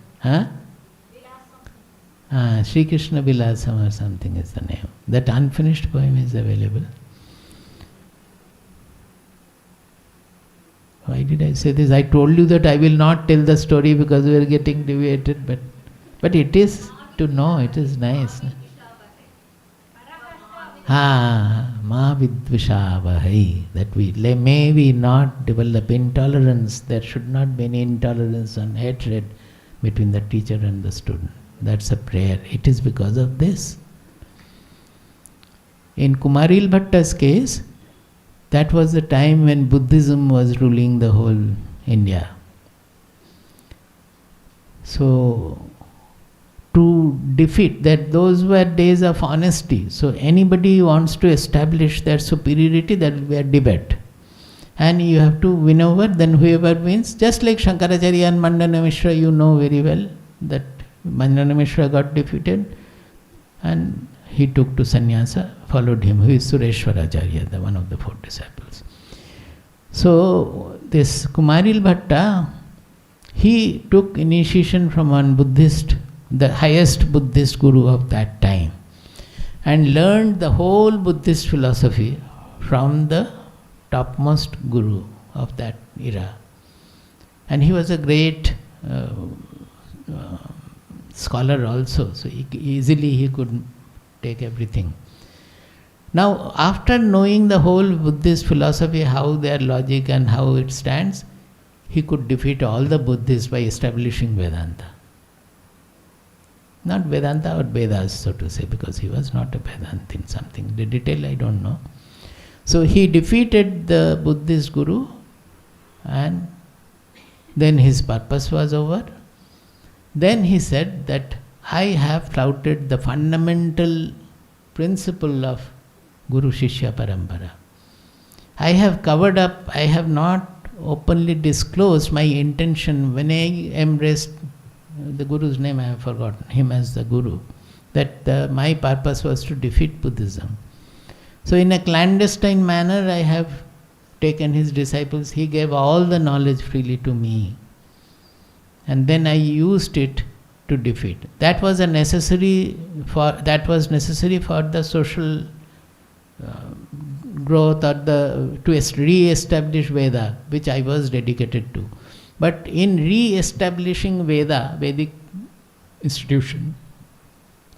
Sri Krishna Vilasam or something is the name. That unfinished poem is available. Why did I say this? I told you that I will not tell the story because we are getting deviated, but it is to know, it is nice. Ma vidvishavahai, that may we not develop intolerance. There should not be any intolerance and hatred between the teacher and the student. That's a prayer. It is because of this. In Kumaril Bhatta's case, that was the time when Buddhism was ruling the whole India. So to defeat that, those were days of honesty. So anybody who wants to establish their superiority, that will be a debate. And you have to win over, then whoever wins, just like Shankaracharya and Mandana Mishra, you know very well that Mandana Mishra got defeated and he took to sannyasa, followed him, who is Sureshwaracharya, the one of the four disciples. So this Kumaril Bhatta, he took initiation from one Buddhist, the highest Buddhist guru of that time, and learned the whole Buddhist philosophy from the topmost guru of that era. And he was a great scholar also, so easily he could take everything. Now, after knowing the whole Buddhist philosophy, how their logic and how it stands, he could defeat all the Buddhists by establishing Vedanta. not Vedanta or Vedas, so to say, because he was not a Vedantin something. The detail I don't know. So he defeated the Buddhist guru, and then his purpose was over. Then he said that I have flouted the fundamental principle of Guru Shishya Parampara. I have covered up, I have not openly disclosed my intention when I embraced the Guru's name, I have forgotten him as the Guru, that my purpose was to defeat Buddhism. So in a clandestine manner I have taken his disciples, he gave all the knowledge freely to me, and then I used it to defeat. That was necessary for the social growth, or to re-establish Veda, which I was dedicated to. But in re-establishing Vedic institution,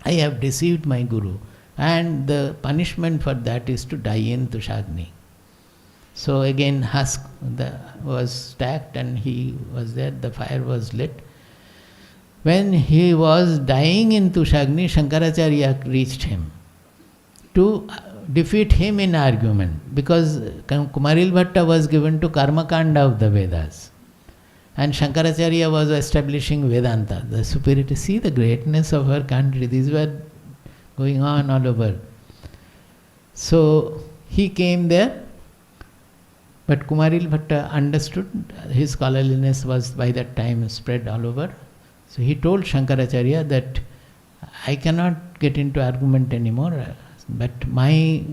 I have deceived my Guru, and the punishment for that is to die in Tushagni. So again husk was stacked and he was there, the fire was lit. When he was dying in Tushagni, Shankaracharya reached him to defeat him in argument, because Kumaril Bhatta was given to Karmakanda of the Vedas, and Shankaracharya was establishing Vedanta, the superiority. See the greatness of our country, these were going on all over. So he came there, but Kumaril Bhatta understood, his scholarliness was by that time spread all over. So he told Shankaracharya that I cannot get into argument anymore, but my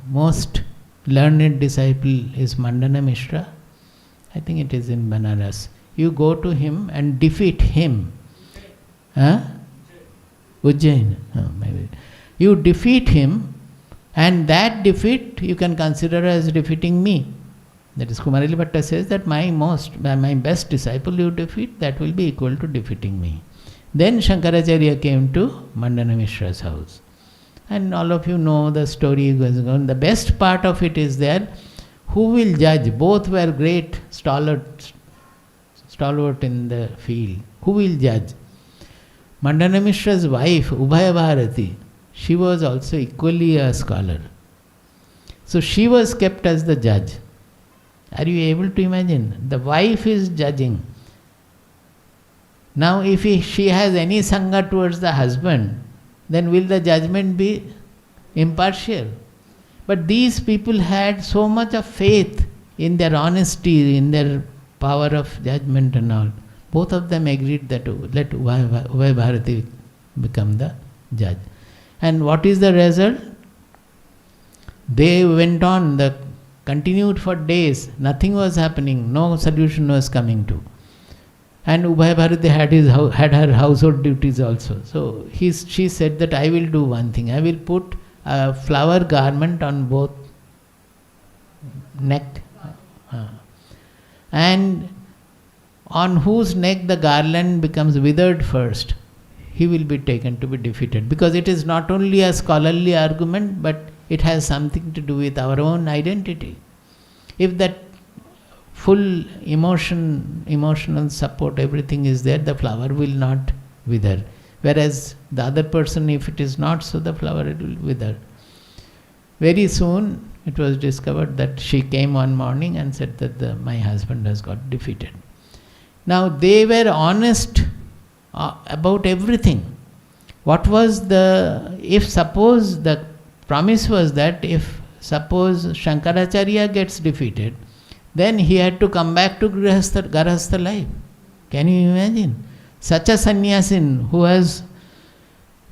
most learned disciple is Mandana Mishra. I think it is in Banaras. You go to him and defeat him. Ujjain. Maybe. You defeat him, and that defeat you can consider as defeating me. That is, Kumaril Bhatta says that my best disciple you defeat, that will be equal to defeating me. Then Shankaracharya came to Mandana Mishra's house. And all of you know the story goes on. The best part of it is there. Who will judge? Both were great stalwart in the field. Who will judge? Mandana Mishra's wife, Ubhaya Bharati, she was also equally a scholar. So she was kept as the judge. Are you able to imagine? The wife is judging. Now if she has any sangha towards the husband, then will the judgment be impartial? But these people had so much of faith in their honesty, in their power of judgment and all. Both of them agreed that let Ubhaya Bharati become the judge. And what is the result? They went on, continued for days, nothing was happening, no solution was coming to. And Ubhaya Bharati had her household duties also. So she said that I will do one thing, I will put a flower garment on both neck, and on whose neck the garland becomes withered first, he will be taken to be defeated. Because it is not only a scholarly argument, but it has something to do with our own identity. If that full emotional support, everything is there, the flower will not wither. Whereas the other person, if it is not so, the flower it will wither. Very soon it was discovered that she came one morning and said that my husband has got defeated. Now they were honest about everything. If suppose the promise was that if suppose Shankaracharya gets defeated, then he had to come back to Garhastha life. Can you imagine? Such a sannyasin who has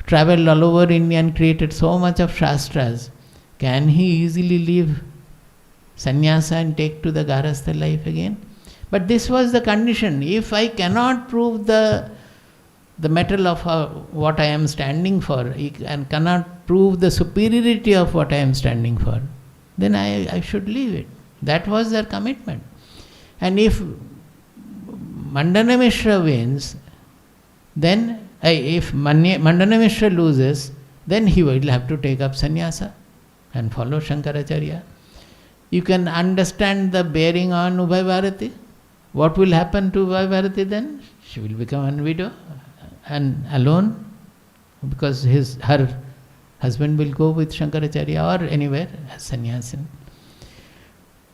travelled all over India and created so much of Shastras, can he easily leave sannyasa and take to the Garhastha life again? But this was the condition. If I cannot prove the metal of what I am standing for, and cannot prove the superiority of what I am standing for, then I should leave it. That was their commitment. And if Mandana Mishra wins, then if Mandana Mishra loses, then he will have to take up sannyasa and follow Shankaracharya. You can understand the bearing on Ubhaya Bharati. What will happen to Ubhaya Bharati then? She will become a widow and alone. because her husband will go with Shankaracharya or anywhere as sannyasin.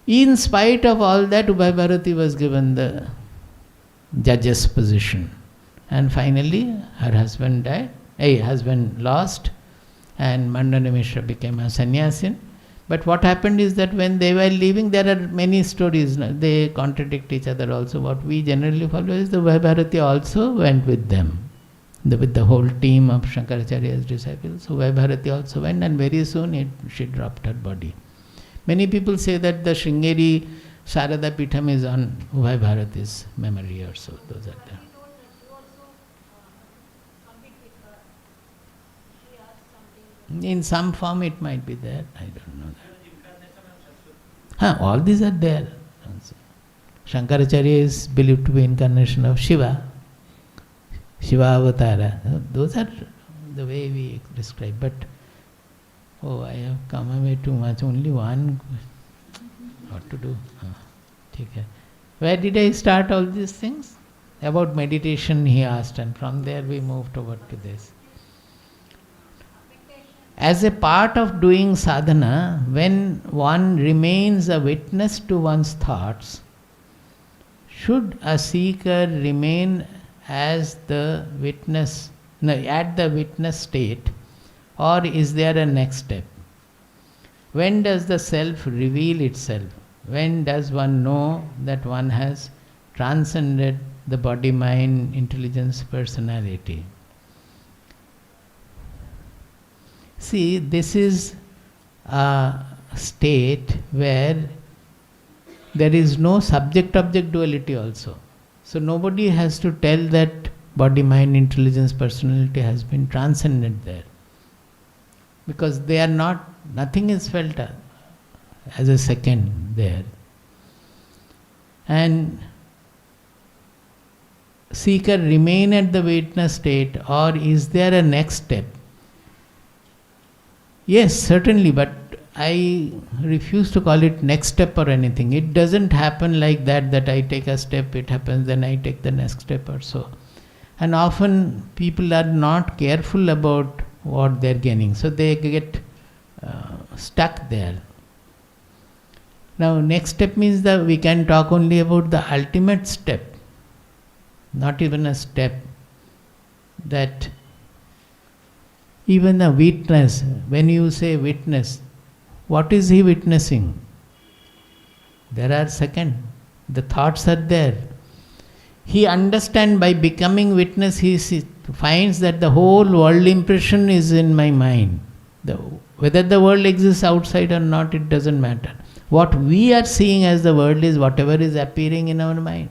In spite of all that, Ubhay Bharati was given the judge's position. And finally, her husband died, husband lost, and Mandana Mishra became a sannyasin. But what happened is that when they were leaving, there are many stories, they contradict each other also. What we generally follow is the Ubhay Bharati also went with them, with the whole team of Shankaracharya's disciples. So Ubhay Bharati also went, and very soon she dropped her body. Many people say that the Sringeri Sharada Pitham is on Ubhay Bharati's memory or so. Those are there. In some form it might be there. I don't know that. All these are there. Shankaracharya is believed to be incarnation of Shiva. Shiva Avatara. Those are the way we describe. But I have come away too much. Only one. What to do? Okay. Where did I start all these things? About meditation he asked, and from there we moved over to this. As a part of doing sadhana, when one remains a witness to one's thoughts, should a seeker remain as the witness, at the witness state, or is there a next step? When does the self reveal itself? When does one know that one has transcended the body, mind, intelligence, personality? See, this is a state where there is no subject-object duality also. So nobody has to tell that body, mind, intelligence, personality has been transcended there. Because they are not, nothing is felt as a second there. And seeker remain at the witness state, or is there a next step? Yes, certainly, but I refuse to call it next step or anything. It doesn't happen like that I take a step, it happens, then I take the next step or so. And often people are not careful about what they're gaining, so they get stuck there. Now, next step means that we can talk only about the ultimate step, not even a step. That even a witness, when you say witness, what is he witnessing? There are second, the thoughts are there. He understands by becoming witness, he finds that the whole world impression is in my mind. Whether the world exists outside or not, it doesn't matter. What we are seeing as the world is whatever is appearing in our mind.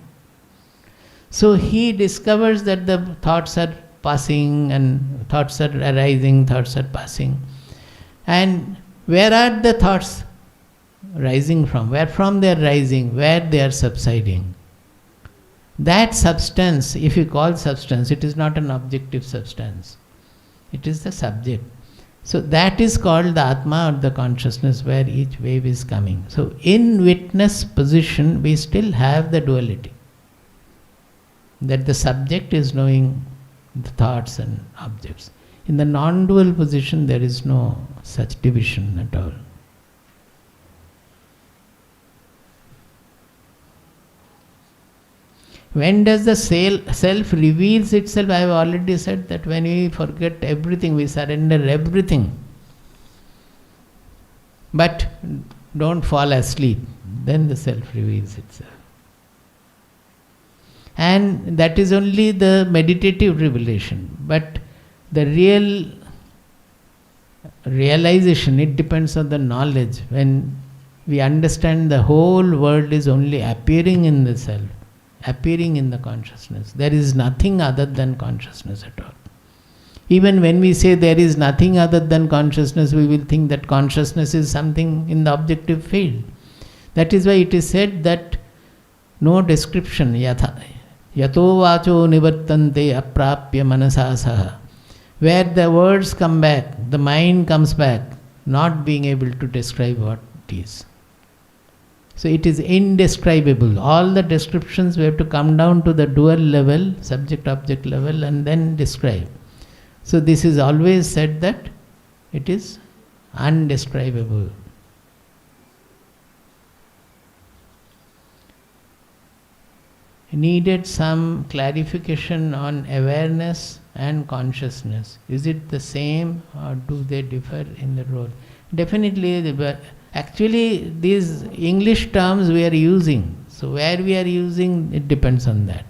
So he discovers that the thoughts are passing and thoughts are arising, thoughts are passing. And where are the thoughts rising from? Where from they are rising? Where they are subsiding? That substance, if you call substance, it is not an objective substance. It is the subject. So that is called the Atma, or the consciousness, where each wave is coming. So in witness position, we still have the duality. That the subject is knowing the thoughts and objects. In the non-dual position, there is no such division at all. When does the self reveals itself? I have already said that when we forget everything, we surrender everything. But don't fall asleep, then the self reveals itself. And that is only the meditative revelation. But the realization, it depends on the knowledge. When we understand the whole world is only appearing in the self, appearing in the consciousness. There is nothing other than consciousness at all. Even when we say there is nothing other than consciousness, we will think that consciousness is something in the objective field. That is why it is said that no description, yato vacho nivartante aprapya manasasaha. Where the words come back, the mind comes back, not being able to describe what it is. So it is indescribable. All the descriptions we have to come down to the dual level, subject-object level, and then describe. So this is always said that it is undescribable. Needed some clarification on awareness and consciousness. Is it the same or do they differ in the role? Definitely, but actually these English terms we are using. So where we are using, it depends on that.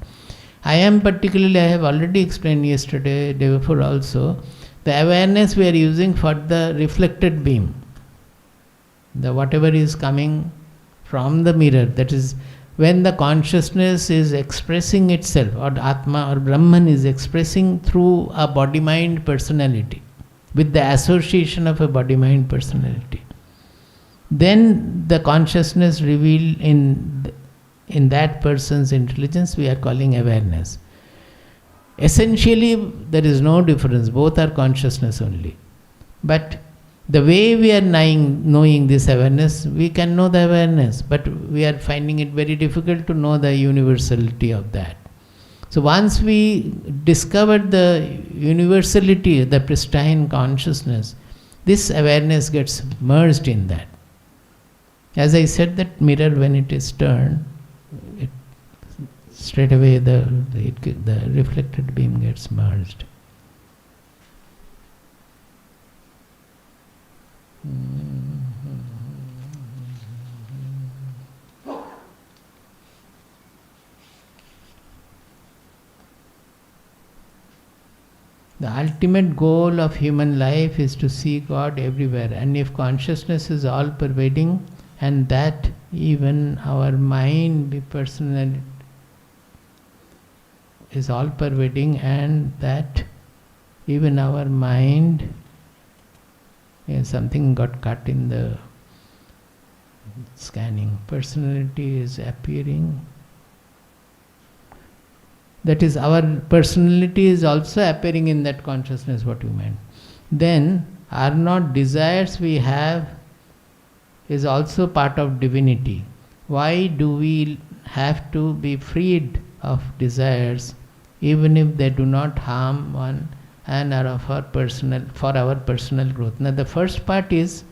I am particularly, I have already explained yesterday, day before also, the awareness we are using for the reflected beam. The whatever is coming from the mirror, that is when the consciousness is expressing itself, or Atma or Brahman is expressing through a body-mind personality, with the association of a body-mind personality. Then the consciousness revealed in that person's intelligence we are calling awareness. Essentially, there is no difference, both are consciousness only. But the way we are knowing this awareness, we can know the awareness, but we are finding it very difficult to know the universality of that. So once we discover the universality, the pristine consciousness, this awareness gets merged in that. As I said, that mirror, when it is turned, straight away the reflected beam gets merged. The ultimate goal of human life is to see God everywhere, and if consciousness is all pervading, and that even our mind be personal is all pervading, and that even our mind, something got cut in the scanning, personality is appearing. That is, our personality is also appearing in that consciousness, what you meant. Then, are not desires we have is also part of divinity. Why do we have to be freed of desires, even if they do not harm one and are of our for our personal growth? Now the first part is,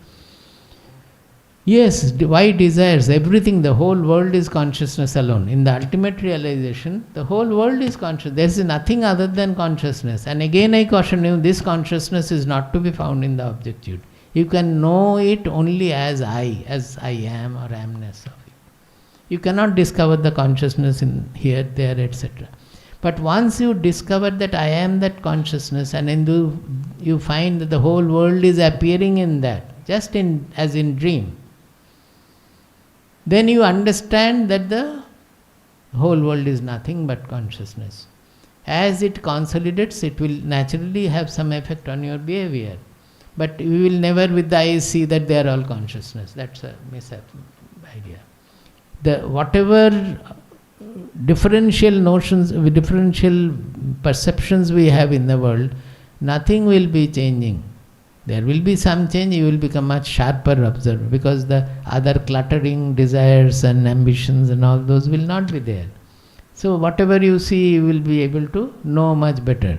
yes, why desires? Everything, the whole world is consciousness alone. In the ultimate realization, the whole world is conscious. There is nothing other than consciousness. And again I caution you, this consciousnus is not to be found in the objectitude. You can know it only as I am, or amness of it. You cannot discover the consciousness in here, there, etc. But once you discover that I am that consciousness, and then you find that the whole world is appearing in that, just as in dream, then you understand that the whole world is nothing but consciousness. As it consolidates, it will naturally have some effect on your behavior. But you will never with the eyes see that they are all consciousness. That's a idea. Whatever differential notions, differential perceptions we have in the world, nothing will be changing. There will be some change, you will become much sharper observer, because the other cluttering desires and ambitions and all those will not be there. So whatever you see, you will be able to know much better.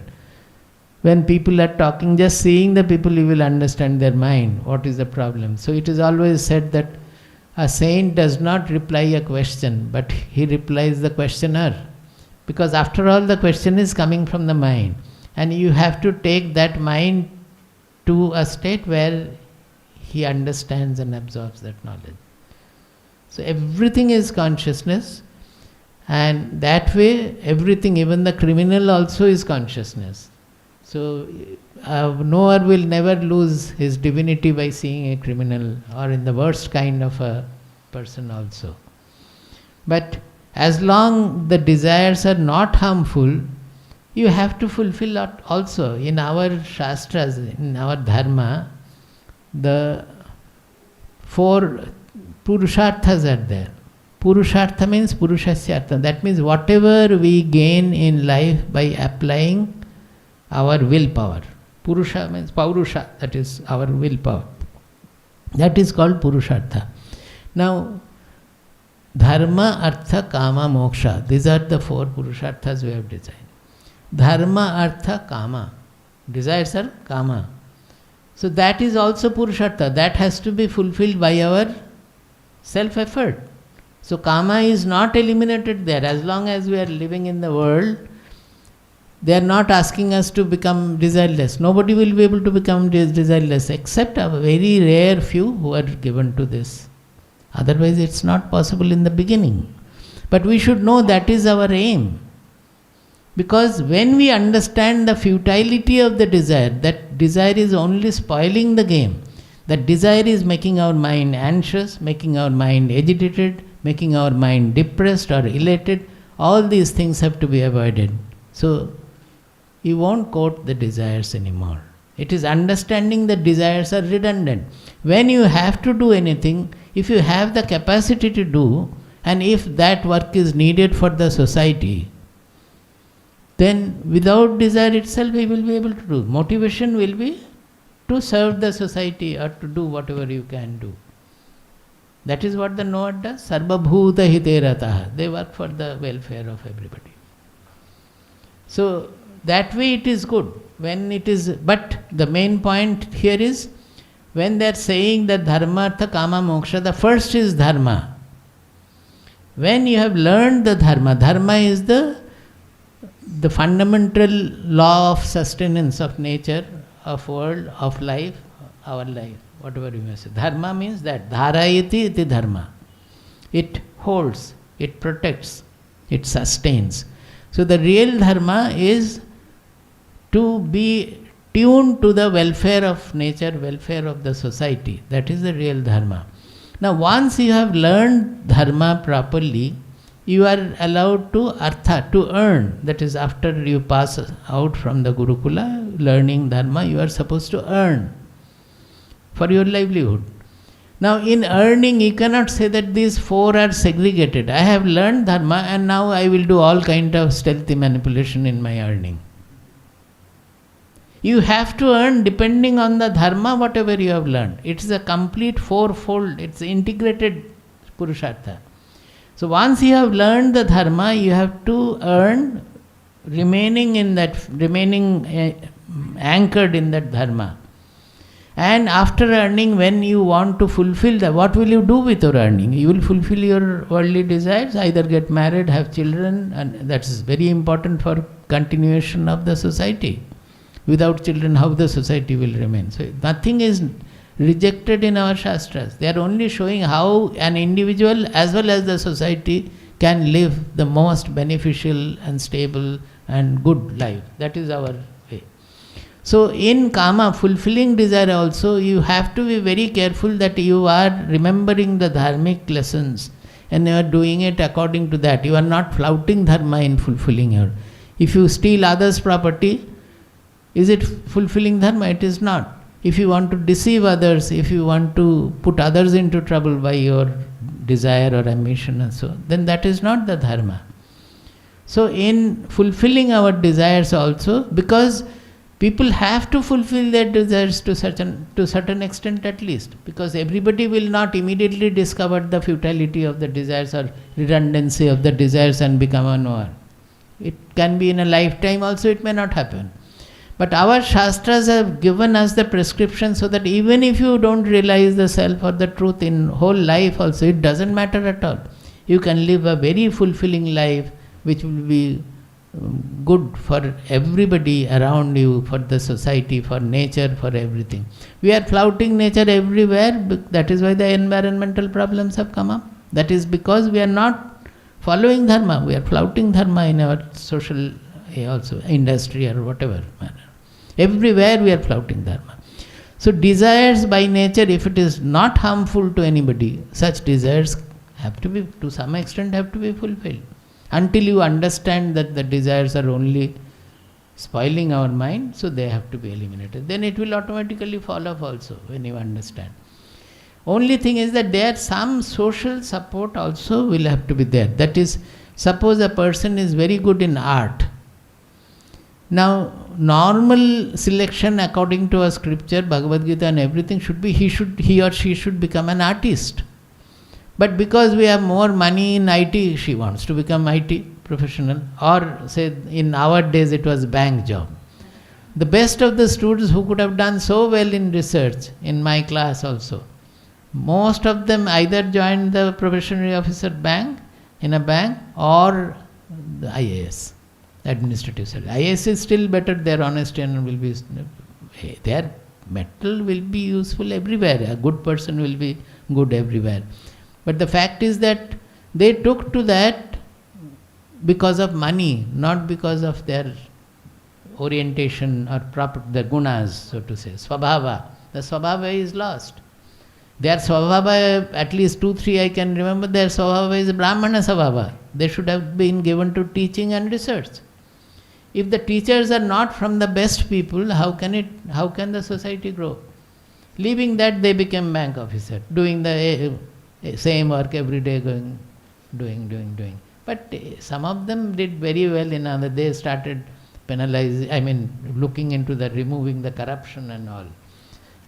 When people are talking, just seeing the people, you will understand their mind, what is the problem. So it is always said that a saint does not reply a question, but he replies the questioner. Because after all, the question is coming from the mind. And you have to take that mind to a state where he understands and absorbs that knowledge. So everything is consciousness, and that way everything, even the criminal also is consciousness. So a knower will never lose his divinity by seeing a criminal, or in the worst kind of a person also. But as long the desires are not harmful, you have to fulfill that also. In our Shastras, in our Dharma, the 4 Purusharthas are there. Purushartha means Purushasya. That means whatever we gain in life by applying our willpower. Purusha means Paurusha, that is our willpower. That is called Purushartha. Now, Dharma, Artha, Kama, Moksha. These are the 4 Purusharthas we have designed. Dharma, Artha, Kama. Desires are kama. So that is also Purushartha. That has to be fulfilled by our self-effort. So kama is not eliminated there. As long as we are living in the world, they are not asking us to become desireless. Nobody will be able to become desireless except a very rare few who are given to this. Otherwise it's not possible in the beginning. But we should know that is our aim. Because when we understand the futility of the desire, that desire is only spoiling the game. That desire is making our mind anxious, making our mind agitated, making our mind depressed or elated. All these things have to be avoided. So you won't quote the desires anymore. It is understanding that desires are redundant. When you have to do anything, if you have the capacity to do, and if that work is needed for the society, then without desire itself we will be able to do. Motivation will be to serve the society or to do whatever you can do. That is what the Noah does. Sarva bhuta hiterataha. They work for the welfare of everybody. So that way it is good. When it is, but the main point here is, when they are saying that dharma, artha, kama, moksha, the first is dharma. When you have learned the dharma is the fundamental law of sustenance of nature, of world, of life, our life, whatever you may say. Dharma means that, dharayati iti dharma. It holds, it protects, it sustains. So the real dharma is to be tuned to the welfare of nature, welfare of the society. That is the real dharma. Now once you have learned dharma properly, you are allowed to artha, to earn. That is, after you pass out from the Gurukula, learning dharma, you are supposed to earn for your livelihood. Now in earning, you cannot say that these four are segregated. I have learned dharma and now I will do all kind of stealthy manipulation in my earning. You have to earn depending on the dharma, whatever you have learned. It is a complete fourfold, it's integrated Purushartha. So once you have learned the dharma, you have to earn, remaining anchored in that dharma. And after earning, when you want to fulfill that, what will you do with your earning? You will fulfill your worldly desires, either get married, have children, and that is very important for continuation of the society. Without children, how the society will remain? So nothing is rejected in our Shastras. They are only showing how an individual as well as the society can live the most beneficial and stable and good life. That is our way. So in kama, fulfilling desire also, you have to be very careful that you are remembering the dharmic lessons and you are doing it according to that. You are not flouting dharma in fulfilling your. If you steal others' property, is it fulfilling dharma? It is not. If you want to deceive others, if you want to put others into trouble by your desire or ambition and so, then that is not the dharma. So in fulfilling our desires also, because people have to fulfill their desires to certain extent at least, because everybody will not immediately discover the futility of the desires or redundancy of the desires and become a knower. It can be in a lifetime also, it may not happen. But our Shastras have given us the prescription so that even if you don't realize the self or the truth in whole life also, it doesn't matter at all. You can live a very fulfilling life which will be good for everybody around you, for the society, for nature, for everything. We are flouting nature everywhere, that is why the environmental problems have come up. That is because we are not following dharma, we are flouting dharma in our social also, industry or whatever manner. Everywhere we are flouting dharma. So desires by nature, if it is not harmful to anybody, such desires have to be, to some extent, have to be fulfilled. Until you understand that the desires are only spoiling our mind, so they have to be eliminated. Then it will automatically fall off also when you understand. Only thing is that there some social support also will have to be there. That is, suppose a person is very good in art. Now, normal selection according to a scripture, Bhagavad Gita and everything should be, he or she should become an artist. But because we have more money in IT, she wants to become IT professional, or say in our days it was bank job. The best of the students who could have done so well in research, in my class also, most of them either joined the probationary officer bank, in a bank, or the IAS, administrative service. IAS is still better, their honesty and will be, their metal will be useful everywhere. A good person will be good everywhere. But the fact is that they took to that because of money, not because of their orientation or the gunas, so to say, swabhava. The swabhava is lost. Their swabhava, at least 2-3 I can remember, their swabhava is brahmana swabhava. They should have been given to teaching and research. If the teachers are not from the best people, how can the society grow? Leaving that, they became bank officer, doing the same work every day, doing. But some of them did very well in other. They started penalizing, looking into the removing the corruption and all.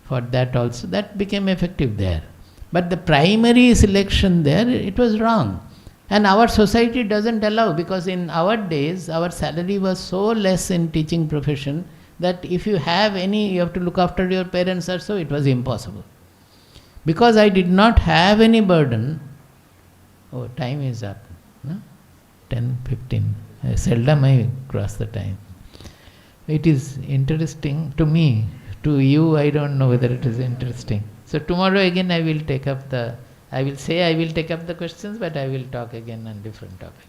For that also, that became effective there. But the primary selection there, it was wrong. And our society doesn't allow, because in our days, our salary was so less in teaching profession that if you have you have to look after your parents or so, it was impossible. Because I did not have any burden. Oh, time is up. No? 10:15. Seldom I cross the time. It is interesting to me. To you, I don't know whether it is interesting. So tomorrow again I will take up the questions, but I will talk again on different topic.